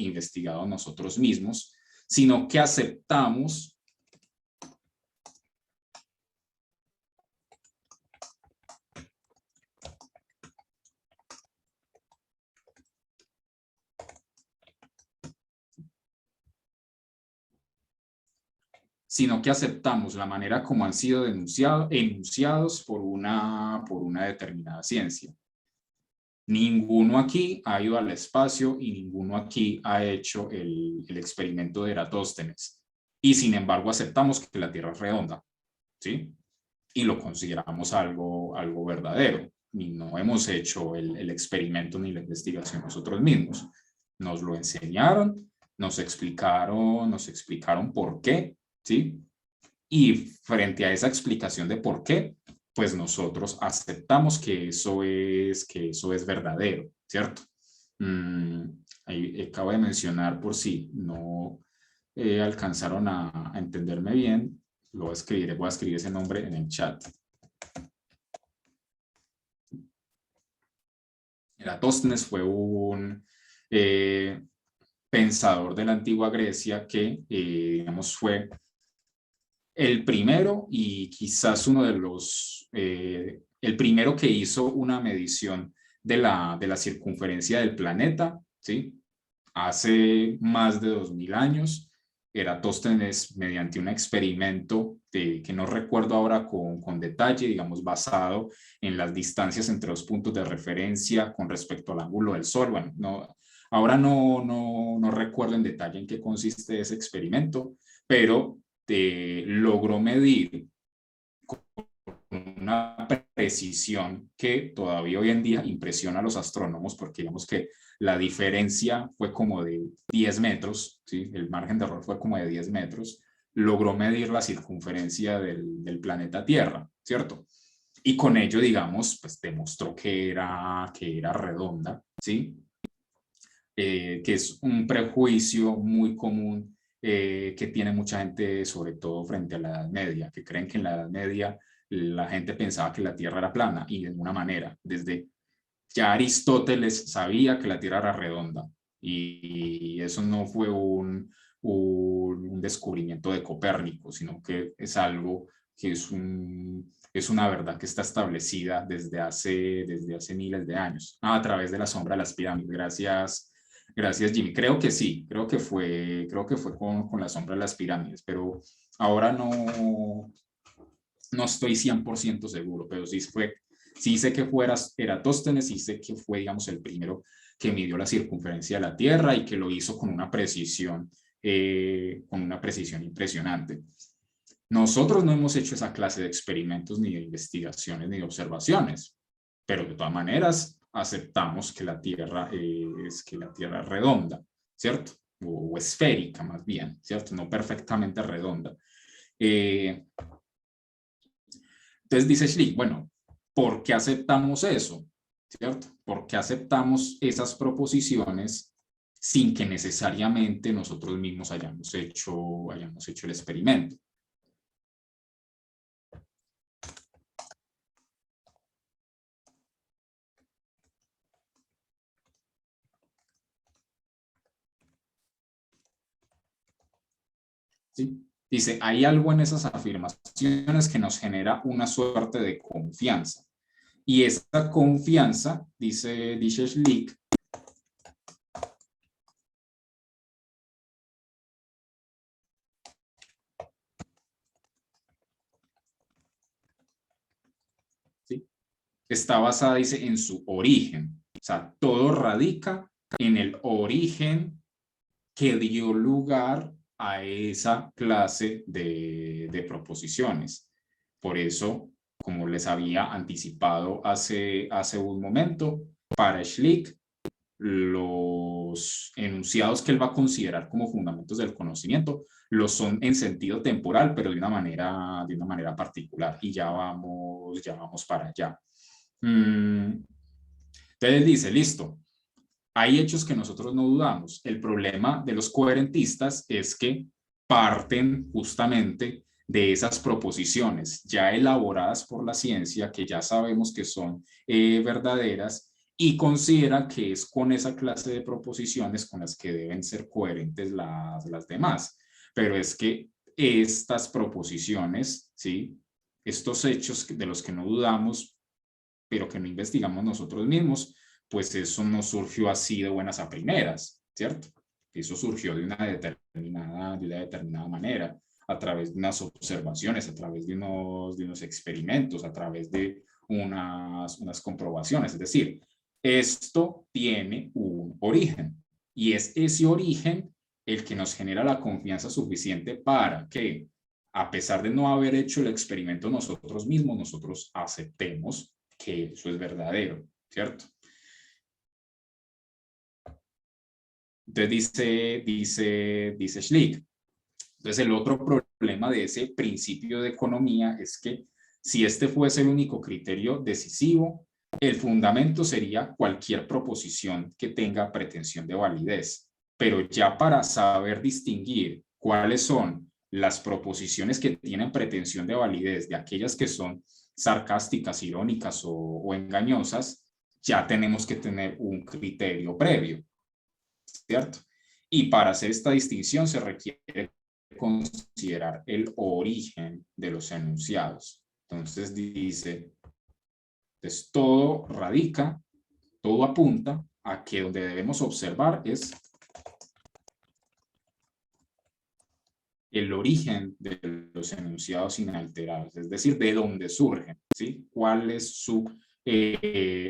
S3: nosotros mismos, sino que aceptamos la manera como han sido enunciados por una determinada ciencia. Ninguno aquí ha ido al espacio y ninguno aquí ha hecho el experimento de Eratóstenes. Y sin embargo aceptamos que la Tierra es redonda, ¿sí? Y lo consideramos algo verdadero. Y no hemos hecho el experimento ni la investigación nosotros mismos. Nos lo enseñaron, nos explicaron por qué, ¿sí? Y frente a esa explicación de por qué, pues nosotros aceptamos que eso es verdadero, ¿cierto? Ahí acabo de mencionar, por si no alcanzaron a entenderme bien, voy a escribir ese nombre en el chat. Eratóstenes fue un pensador de la antigua Grecia que, digamos, fue el primero y quizás uno de los, el primero que hizo una medición de la circunferencia del planeta, ¿sí? Hace más de 2000 años, Eratóstenes, mediante un experimento que no recuerdo ahora con detalle, digamos, basado en las distancias entre los puntos de referencia con respecto al ángulo del Sol. Bueno, ahora no recuerdo en detalle en qué consiste ese experimento, pero logró medir con una precisión que todavía hoy en día impresiona a los astrónomos, porque digamos que la diferencia fue como de 10 metros, ¿sí? El margen de error fue como de 10 metros, logró medir la circunferencia del planeta Tierra, ¿cierto? Y con ello, digamos, pues demostró que era redonda, ¿sí? Que es un prejuicio muy común que tiene mucha gente, sobre todo frente a la Edad Media, que creen que en la Edad Media la gente pensaba que la Tierra era plana, y de una manera, desde ya Aristóteles sabía que la Tierra era redonda, y eso no fue un descubrimiento de Copérnico, sino que es algo que es una verdad que está establecida desde hace miles de años, a través de la sombra de las pirámides. Gracias, Jimmy. Creo que sí, creo que fue con la sombra de las pirámides, pero ahora no estoy 100% seguro, pero sí sé que fue Eratóstenes, sí sé que fue, digamos, el primero que midió la circunferencia de la Tierra y que lo hizo con una precisión impresionante. Nosotros no hemos hecho esa clase de experimentos, ni de investigaciones, ni de observaciones, pero de todas maneras aceptamos que la Tierra es redonda, ¿cierto? O esférica más bien, ¿cierto? No perfectamente redonda. Entonces dice Schlick, bueno, ¿por qué aceptamos eso? ¿Cierto? ¿Por qué aceptamos esas proposiciones sin que necesariamente nosotros mismos hayamos hecho el experimento? ¿Sí? Dice, hay algo en esas afirmaciones que nos genera una suerte de confianza. Y esa confianza, dice Schlick, ¿sí? Está basada, dice, en su origen. O sea, todo radica en el origen que dio lugar a esa clase de proposiciones. Por eso, como les había anticipado hace un momento, para Schlick, los enunciados que él va a considerar como fundamentos del conocimiento los son en sentido temporal, pero de una manera particular. Y ya vamos para allá. Entonces dice, listo, hay hechos que nosotros no dudamos. El problema de los coherentistas es que parten justamente de esas proposiciones ya elaboradas por la ciencia, que ya sabemos que son verdaderas, y consideran que es con esa clase de proposiciones con las que deben ser coherentes las demás. Pero es que estas proposiciones, ¿sí? Estos hechos de los que no dudamos, pero que no investigamos nosotros mismos, pues eso no surgió así de buenas a primeras, ¿cierto? Eso surgió de una determinada manera, a través de unas observaciones, a través de unos experimentos, a través de unas comprobaciones. Es decir, esto tiene un origen y es ese origen el que nos genera la confianza suficiente para que, a pesar de no haber hecho el experimento nosotros mismos, nosotros aceptemos que eso es verdadero, ¿cierto? Entonces dice Schlick. Entonces el otro problema de ese principio de economía es que si este fuese el único criterio decisivo, el fundamento sería cualquier proposición que tenga pretensión de validez. Pero ya para saber distinguir cuáles son las proposiciones que tienen pretensión de validez de aquellas que son sarcásticas, irónicas o engañosas, ya tenemos que tener un criterio previo, ¿cierto? Y para hacer esta distinción se requiere considerar el origen de los enunciados. Entonces dice, pues todo radica, todo apunta a que donde debemos observar es el origen de los enunciados inalterados, es decir, de dónde surgen, ¿sí? ¿Cuál es su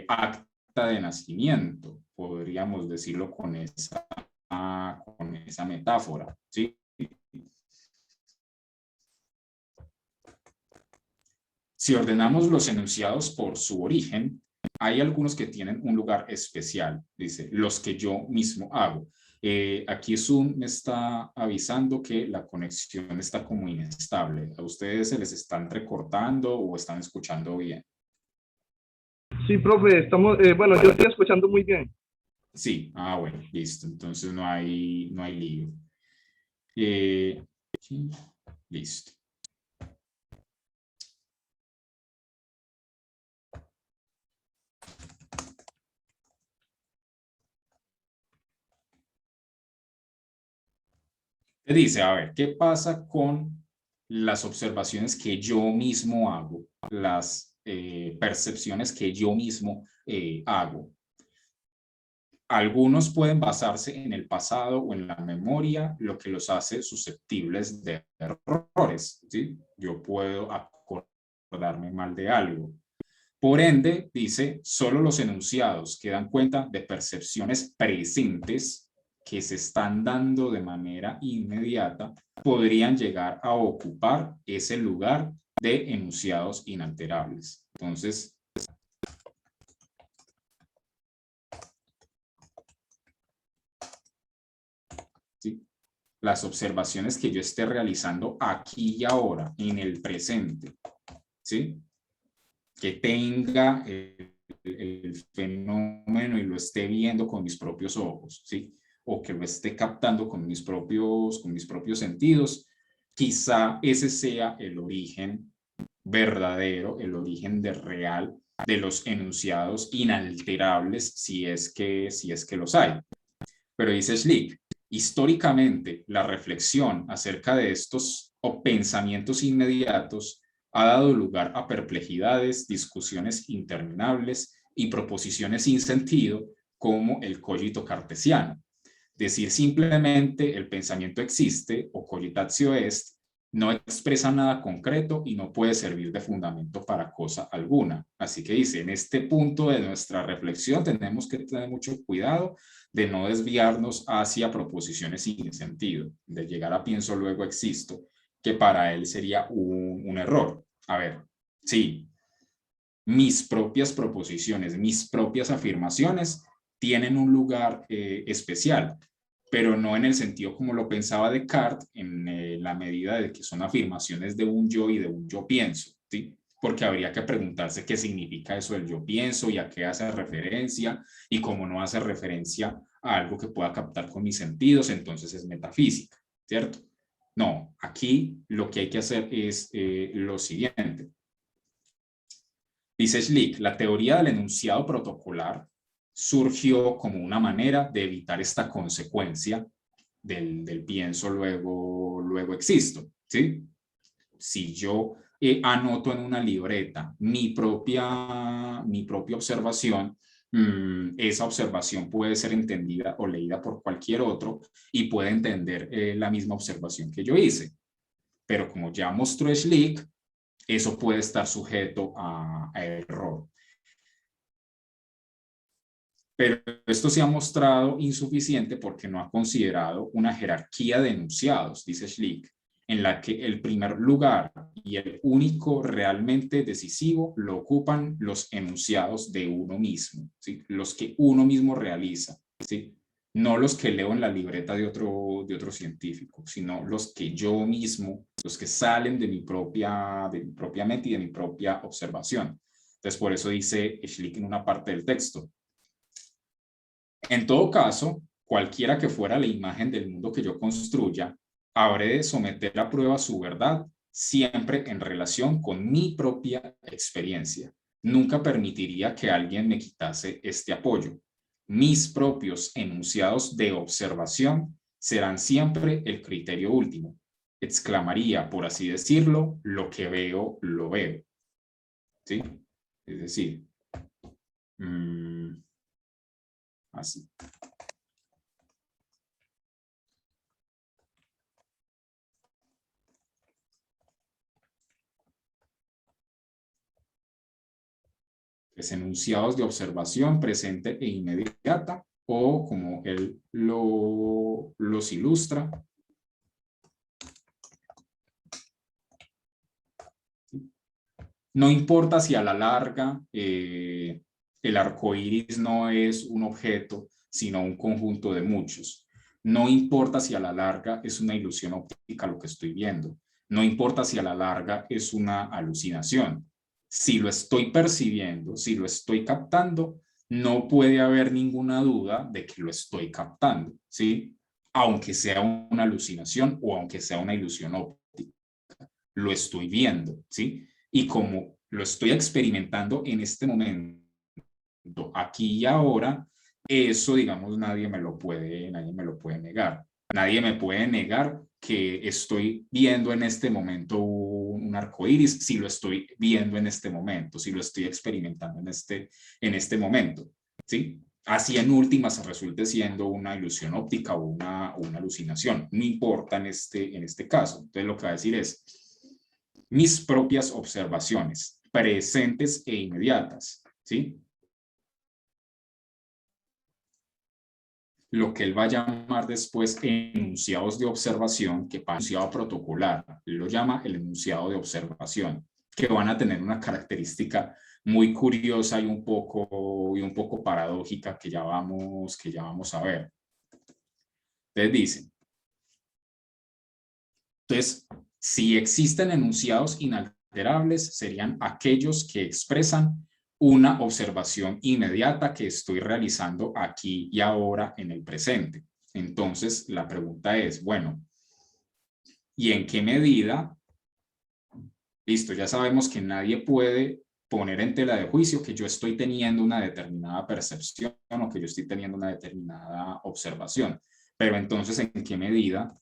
S3: acta de nacimiento? Podríamos decirlo con esa metáfora, ¿sí? Si ordenamos los enunciados por su origen, hay algunos que tienen un lugar especial, dice, los que yo mismo hago. Aquí Zoom me está avisando que la conexión está como inestable. ¿A ustedes se les están recortando o están escuchando bien?
S6: Sí, profe, bueno, yo estoy escuchando muy bien.
S3: Sí, bueno, listo. Entonces no hay lío. Listo. Dice, a ver, ¿qué pasa con las observaciones que yo mismo hago, las percepciones que yo mismo hago. Algunos pueden basarse en el pasado o en la memoria, lo que los hace susceptibles de errores, ¿sí? Yo puedo acordarme mal de algo. Por ende, dice, solo los enunciados que dan cuenta de percepciones presentes que se están dando de manera inmediata podrían llegar a ocupar ese lugar de enunciados inalterables. Entonces, ¿sí? Las observaciones que yo esté realizando aquí y ahora, en el presente, ¿sí? Que tenga el fenómeno y lo esté viendo con mis propios ojos, ¿sí? O que lo esté captando con mis propios sentidos, quizá ese sea el origen verdadero, el origen real de los enunciados inalterables, si es que los hay. Pero dice Schlick, históricamente la reflexión acerca de estos pensamientos inmediatos ha dado lugar a perplejidades, discusiones interminables y proposiciones sin sentido como el cogito cartesiano. Decir simplemente el pensamiento existe o cogitatio est no expresa nada concreto y no puede servir de fundamento para cosa alguna. Así que dice, en este punto de nuestra reflexión tenemos que tener mucho cuidado de no desviarnos hacia proposiciones sin sentido, de llegar a pienso luego existo, que para él sería un error. A ver, sí, mis propias proposiciones, mis propias afirmaciones tienen un lugar especial, pero no en el sentido como lo pensaba Descartes, en la medida de que son afirmaciones de un yo y de un yo pienso, ¿sí? Porque habría que preguntarse qué significa eso del yo pienso y a qué hace referencia, y como no hace referencia a algo que pueda captar con mis sentidos, entonces es metafísica, ¿cierto? No, aquí lo que hay que hacer es lo siguiente. Dice Schlick, la teoría del enunciado protocolar surgió como una manera de evitar esta consecuencia del pienso luego existo, ¿sí? Si yo anoto en una libreta mi propia observación, esa observación puede ser entendida o leída por cualquier otro y puede entender la misma observación que yo hice. Pero como ya mostró Schlick, eso puede estar sujeto a error. Pero esto se ha mostrado insuficiente porque no ha considerado una jerarquía de enunciados, dice Schlick, en la que el primer lugar y el único realmente decisivo lo ocupan los enunciados de uno mismo, ¿sí? Los que uno mismo realiza, ¿sí? No los que leo en la libreta de otro científico, sino los que yo mismo, los que salen de mi propia mente y de mi propia observación. Entonces, por eso dice Schlick en una parte del texto, en todo caso, cualquiera que fuera la imagen del mundo que yo construya, habré de someter a prueba su verdad siempre en relación con mi propia experiencia. Nunca permitiría que alguien me quitase este apoyo. Mis propios enunciados de observación serán siempre el criterio último. Exclamaría, por así decirlo, lo que veo, lo veo. ¿Sí? Es decir, así. Es enunciados de observación presente e inmediata, o como él los ilustra. No importa si a la larga el arco iris no es un objeto, sino un conjunto de muchos. No importa si a la larga es una ilusión óptica lo que estoy viendo. No importa si a la larga es una alucinación. Si lo estoy percibiendo, si lo estoy captando, no puede haber ninguna duda de que lo estoy captando, ¿sí? Aunque sea una alucinación o aunque sea una ilusión óptica. Lo estoy viendo, ¿sí? Y como lo estoy experimentando en este momento, aquí y ahora, eso, digamos, nadie me lo puede negar. Nadie me puede negar que estoy viendo en este momento un arco iris, si lo estoy viendo en este momento, si lo estoy experimentando en este momento, ¿sí? Así en últimas resulte siendo una ilusión óptica o una alucinación, no importa en este caso. Entonces lo que va a decir es mis propias observaciones presentes e inmediatas, ¿sí? Lo que él va a llamar después enunciados de observación, que para enunciado protocolar, él lo llama el enunciado de observación, que van a tener una característica muy curiosa y un poco paradójica que ya vamos a ver. Entonces dice, si existen enunciados inalterables, serían aquellos que expresan una observación inmediata que estoy realizando aquí y ahora en el presente. Entonces, la pregunta es, bueno, ¿y en qué medida? Listo, ya sabemos que nadie puede poner en tela de juicio que yo estoy teniendo una determinada percepción o que yo estoy teniendo una determinada observación. Pero entonces, ¿en qué medida?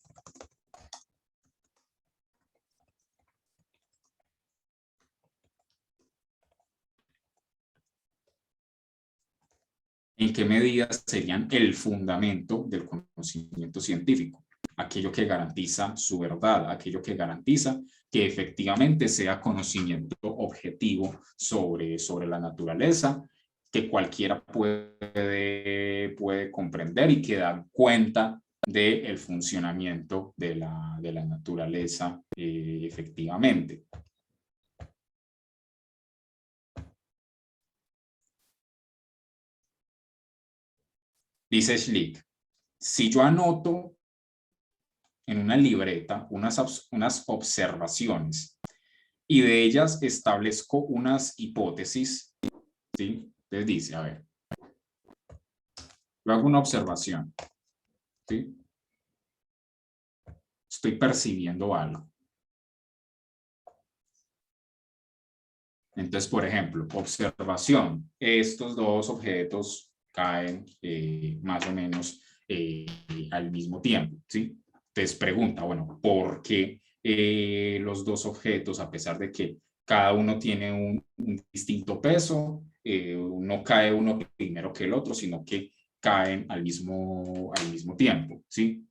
S3: ¿En qué medida serían el fundamento del conocimiento científico? Aquello que garantiza su verdad, aquello que garantiza que efectivamente sea conocimiento objetivo sobre la naturaleza, que cualquiera puede comprender y que da cuenta del funcionamiento de la naturaleza efectivamente. Dice Schlick, si yo anoto en una libreta unas observaciones y de ellas establezco unas hipótesis, ¿sí? Entonces dice, a ver, yo hago una observación, ¿sí? Estoy percibiendo algo. Entonces, por ejemplo, observación, estos dos objetos caen más o menos al mismo tiempo, ¿sí? Entonces pregunta, bueno, ¿por qué los dos objetos, a pesar de que cada uno tiene un distinto peso, no cae uno primero que el otro, sino que caen al mismo tiempo, ¿sí?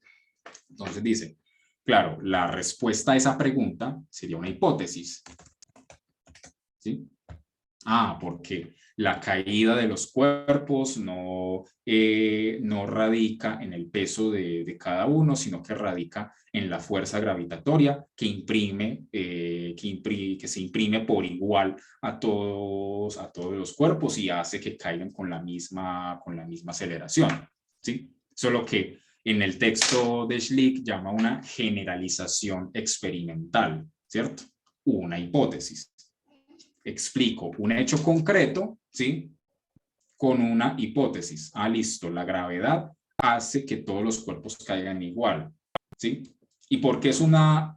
S3: Entonces dice, claro, la respuesta a esa pregunta sería una hipótesis, ¿sí? Porque la caída de los cuerpos no radica en el peso de cada uno, sino que radica en la fuerza gravitatoria que se imprime por igual a todos los cuerpos y hace que caigan con la misma aceleración, ¿sí? Solo que en el texto de Schlick llama una generalización experimental, ¿cierto? Una hipótesis. Explico un hecho concreto, ¿sí? Con una hipótesis. Listo, la gravedad hace que todos los cuerpos caigan igual, ¿sí? ¿Y por qué es una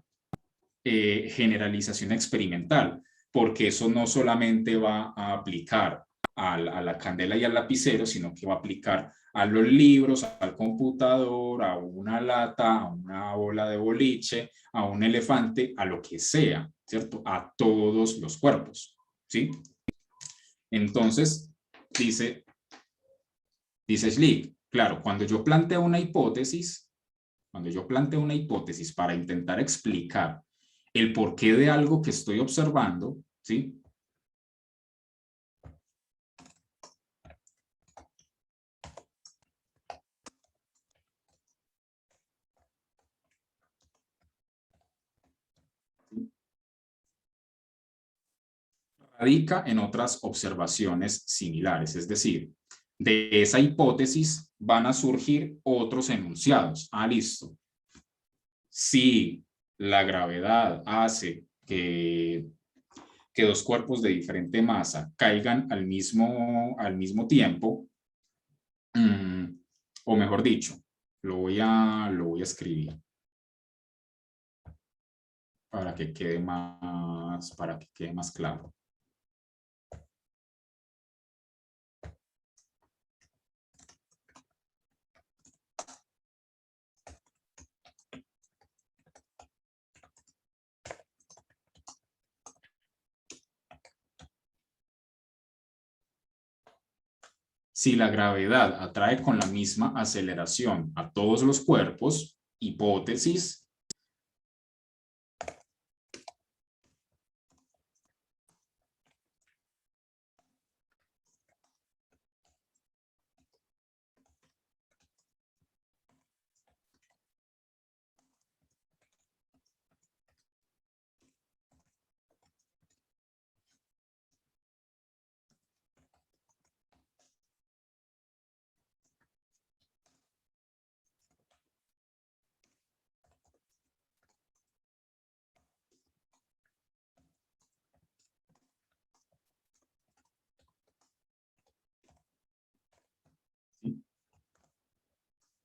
S3: generalización experimental? Porque eso no solamente va a aplicar a la candela y al lapicero, sino que va a aplicar a los libros, al computador, a una lata, a una bola de boliche, a un elefante, a lo que sea, ¿cierto? A todos los cuerpos, ¿sí? Entonces, dice Schlick, claro, cuando yo planteo una hipótesis para intentar explicar el porqué de algo que estoy observando, ¿sí? Radica en otras observaciones similares, es decir, de esa hipótesis van a surgir otros enunciados. Listo. Si la gravedad hace que dos cuerpos de diferente masa caigan al mismo tiempo, o mejor dicho, lo voy a escribir para que quede más claro. Si la gravedad atrae con la misma aceleración a todos los cuerpos, hipótesis,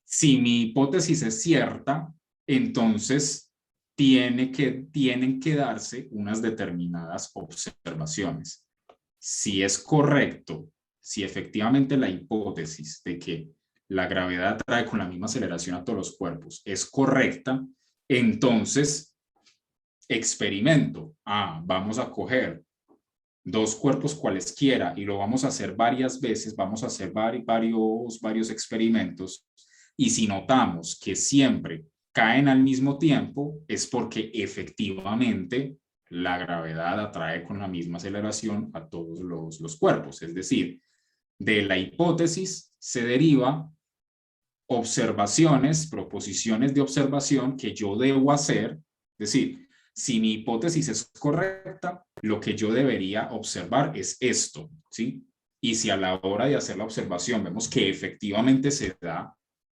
S3: si mi hipótesis es cierta, entonces tienen que darse unas determinadas observaciones. Si es correcto, si efectivamente la hipótesis de que la gravedad atrae con la misma aceleración a todos los cuerpos es correcta, entonces experimento. Vamos a coger dos cuerpos cualesquiera y lo vamos a hacer varias veces, vamos a hacer varios experimentos, y si notamos que siempre caen al mismo tiempo, es porque efectivamente la gravedad atrae con la misma aceleración a todos los cuerpos. Es decir, de la hipótesis se deriva observaciones, proposiciones de observación que yo debo hacer. Es decir, si mi hipótesis es correcta, lo que yo debería observar es esto, ¿sí? Y si a la hora de hacer la observación vemos que efectivamente se da,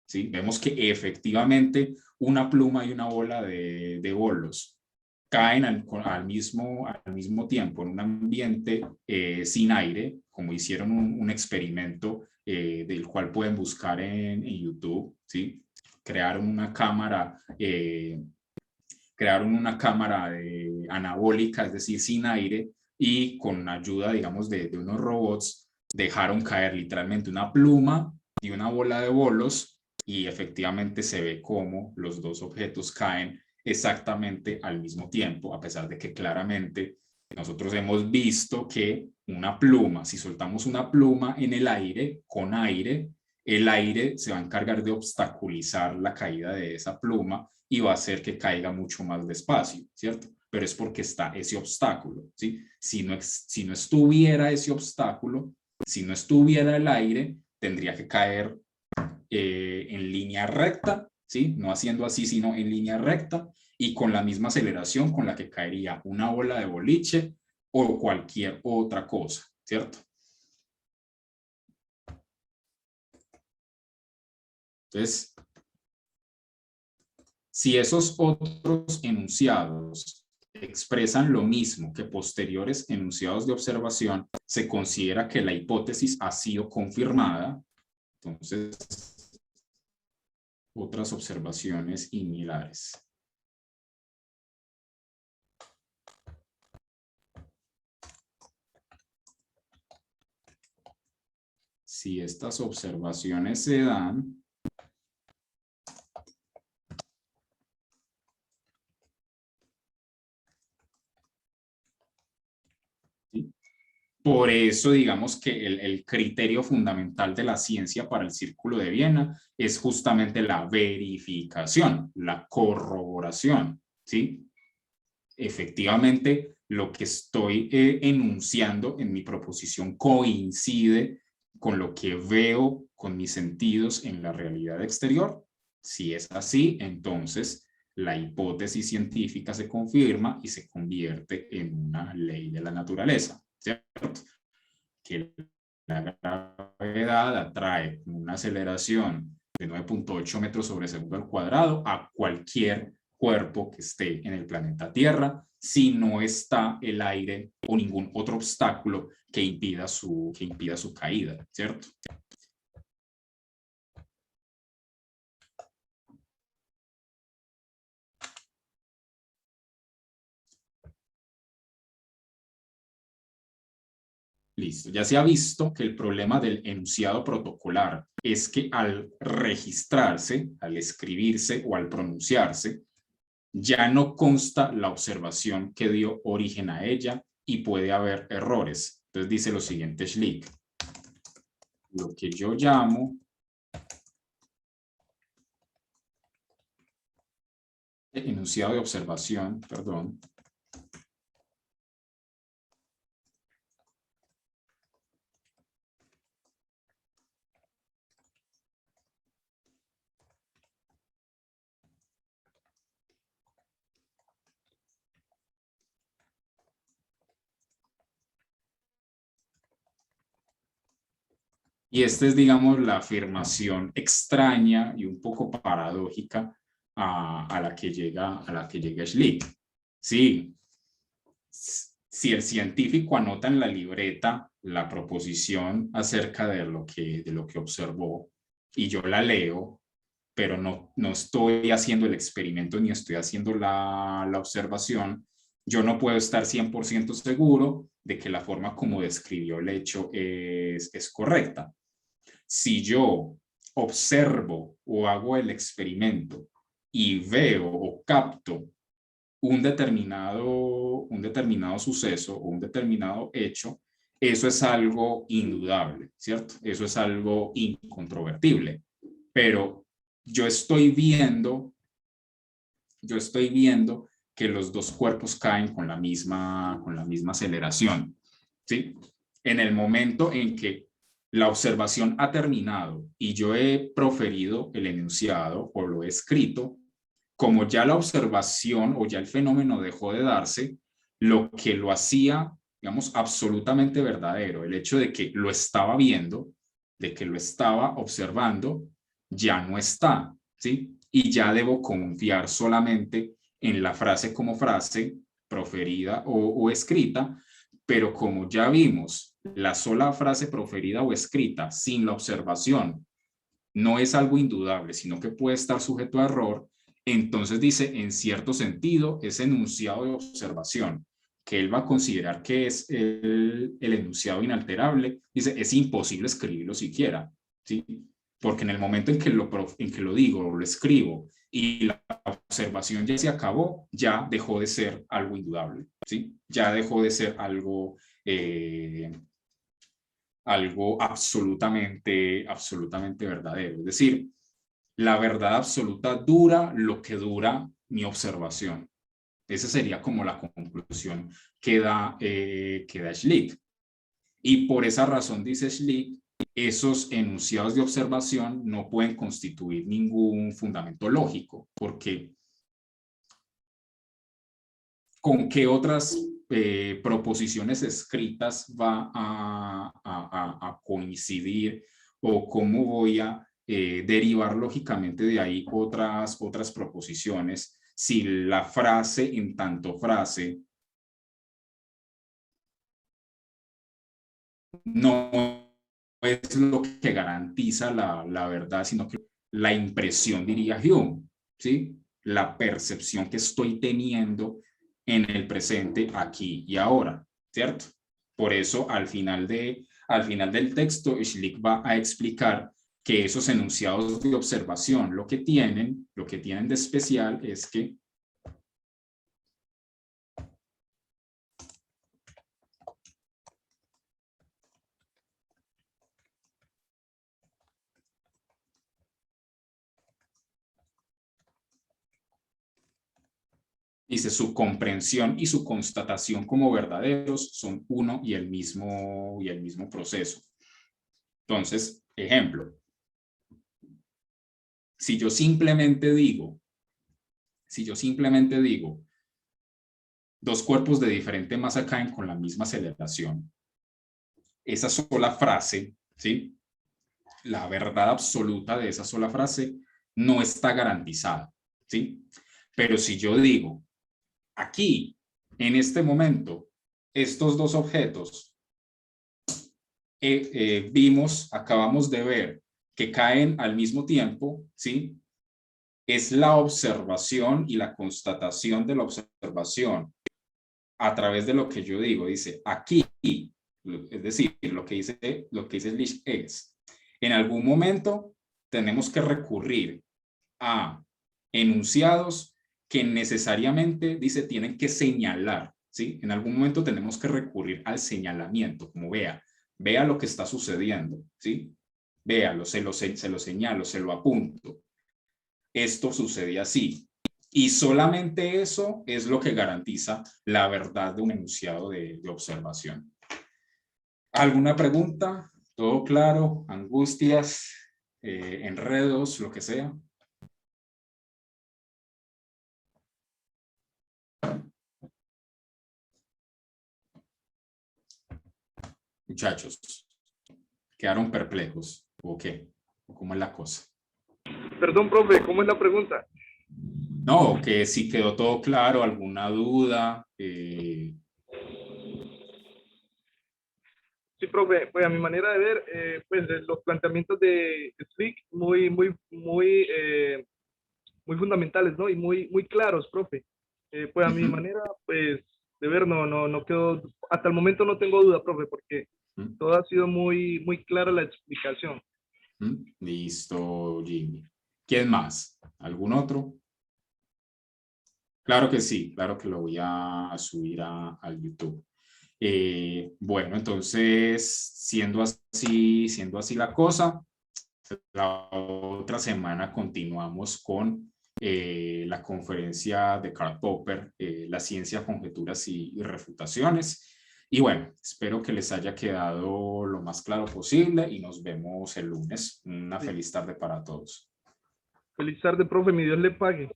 S3: ¿sí? Vemos que efectivamente una pluma y una bola de bolos caen al mismo tiempo en un ambiente sin aire, como hicieron un experimento del cual pueden buscar en YouTube, ¿sí? Crearon una cámara anabólica, es decir, sin aire, y con ayuda, digamos, de unos robots, dejaron caer literalmente una pluma y una bola de bolos, y efectivamente se ve cómo los dos objetos caen exactamente al mismo tiempo, a pesar de que claramente nosotros hemos visto que una pluma, si soltamos una pluma en el aire, con aire, el aire se va a encargar de obstaculizar la caída de esa pluma y va a hacer que caiga mucho más despacio, ¿cierto? Pero es porque está ese obstáculo, ¿sí? Si no estuviera ese obstáculo, si no estuviera el aire, tendría que caer en línea recta, ¿sí? No haciendo así, sino en línea recta y con la misma aceleración con la que caería una bola de boliche o cualquier otra cosa, ¿cierto? Entonces, si esos otros enunciados expresan lo mismo que posteriores enunciados de observación, se considera que la hipótesis ha sido confirmada. Entonces, otras observaciones similares. Si estas observaciones se dan, ¿sí? Por eso, digamos que el criterio fundamental de la ciencia para el Círculo de Viena es justamente la verificación, la corroboración, ¿sí? Efectivamente, lo que estoy enunciando en mi proposición coincide con lo que veo con mis sentidos en la realidad exterior. Si es así, entonces la hipótesis científica se confirma y se convierte en una ley de la naturaleza, ¿cierto? Que la gravedad atrae una aceleración de 9.8 metros sobre segundo al cuadrado a cualquier cuerpo que esté en el planeta Tierra, si no está el aire o ningún otro obstáculo que impida su caída, ¿cierto? Listo. Ya se ha visto que el problema del enunciado protocolar es que al registrarse, al escribirse o al pronunciarse, ya no consta la observación que dio origen a ella y puede haber errores. Entonces dice lo siguiente Schlick. lo que yo llamo enunciado de observación, perdón. Y esta es, digamos, la afirmación extraña y un poco paradójica a la que llega Schlick. Sí, si el científico anota en la libreta la proposición acerca de lo que observó y yo la leo, pero no estoy haciendo el experimento ni estoy haciendo la observación, yo no puedo estar 100% seguro de que la forma como describió el hecho es correcta. Si yo observo o hago el experimento y veo o capto un determinado suceso o un determinado hecho, eso es algo indudable, ¿cierto? Eso es algo incontrovertible. Pero yo estoy viendo que los dos cuerpos caen con la misma aceleración, ¿sí? En el momento en que la observación ha terminado y yo he proferido el enunciado o lo he escrito, como ya la observación o ya el fenómeno dejó de darse, lo que lo hacía, digamos, absolutamente verdadero, el hecho de que lo estaba viendo, de que lo estaba observando, ya no está, ¿sí? Y ya debo confiar solamente en la frase como frase proferida o escrita, pero como ya vimos, la sola frase proferida o escrita sin la observación no es algo indudable, sino que puede estar sujeto a error, entonces dice, en cierto sentido, ese enunciado de observación, que él va a considerar que es el enunciado inalterable, dice, es imposible escribirlo siquiera, ¿sí? Porque en el momento en que lo digo o lo escribo y la observación ya se acabó, ya dejó de ser algo indudable, ¿sí? Ya dejó de ser algo absolutamente verdadero. Es decir, la verdad absoluta dura lo que dura mi observación. Esa sería como la conclusión que da Schlick. Y por esa razón, dice Schlick, esos enunciados de observación no pueden constituir ningún fundamento lógico, porque ¿con qué otras proposiciones escritas va a coincidir o cómo voy a derivar lógicamente de ahí otras proposiciones si la frase en tanto frase no es lo que garantiza la verdad, sino que la impresión, diría Hume, ¿sí? La percepción que estoy teniendo en el presente, aquí y ahora, ¿cierto? Por eso al final del texto, Schlick va a explicar que esos enunciados de observación lo que tienen de especial es que dice, su comprensión y su constatación como verdaderos son uno y el mismo proceso. Entonces, ejemplo, si yo simplemente digo, dos cuerpos de diferente masa caen con la misma aceleración, esa sola frase, ¿sí? La verdad absoluta de esa sola frase no está garantizada, ¿sí? Pero si yo digo, aquí, en este momento, estos dos objetos acabamos de ver que caen al mismo tiempo, ¿sí? Es la observación y la constatación de la observación a través de lo que yo digo. Dice, aquí, es decir, lo que dice Schlick es, en algún momento tenemos que recurrir a enunciados que necesariamente, dice, tienen que señalar, ¿sí? En algún momento tenemos que recurrir al señalamiento, como vea lo que está sucediendo, ¿sí? véalo, se lo señalo, se lo apunto. Esto sucede así. Y solamente eso es lo que garantiza la verdad de un enunciado de observación. ¿Alguna pregunta? ¿Todo claro? ¿Angustias? ¿Enredos? Lo que sea. Muchachos, ¿quedaron perplejos? ¿O qué? ¿O cómo es la cosa?
S6: Perdón, profe, ¿cómo es la pregunta?
S3: No, que si quedó todo claro, alguna duda.
S6: Sí, profe, pues a mi manera de ver, pues los planteamientos de Slick muy fundamentales, ¿no? Y muy claros, profe. Pues a mi manera, pues, de ver, no quedó, hasta el momento no tengo duda, profe, porque todo ha sido muy clara la explicación.
S3: Listo, Jimmy. ¿Quién más? ¿Algún otro? Claro que sí, claro que lo voy a subir al YouTube. Bueno, entonces, siendo así la cosa, la otra semana continuamos con la conferencia de Karl Popper, la ciencia, conjeturas y refutaciones. Y bueno, espero que les haya quedado lo más claro posible y nos vemos el lunes. Una feliz tarde para todos.
S6: Feliz tarde, profe, mi Dios le pague.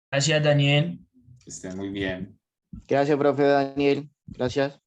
S5: Gracias, Daniel.
S3: Que estén muy bien.
S7: Gracias, profe Daniel. Gracias.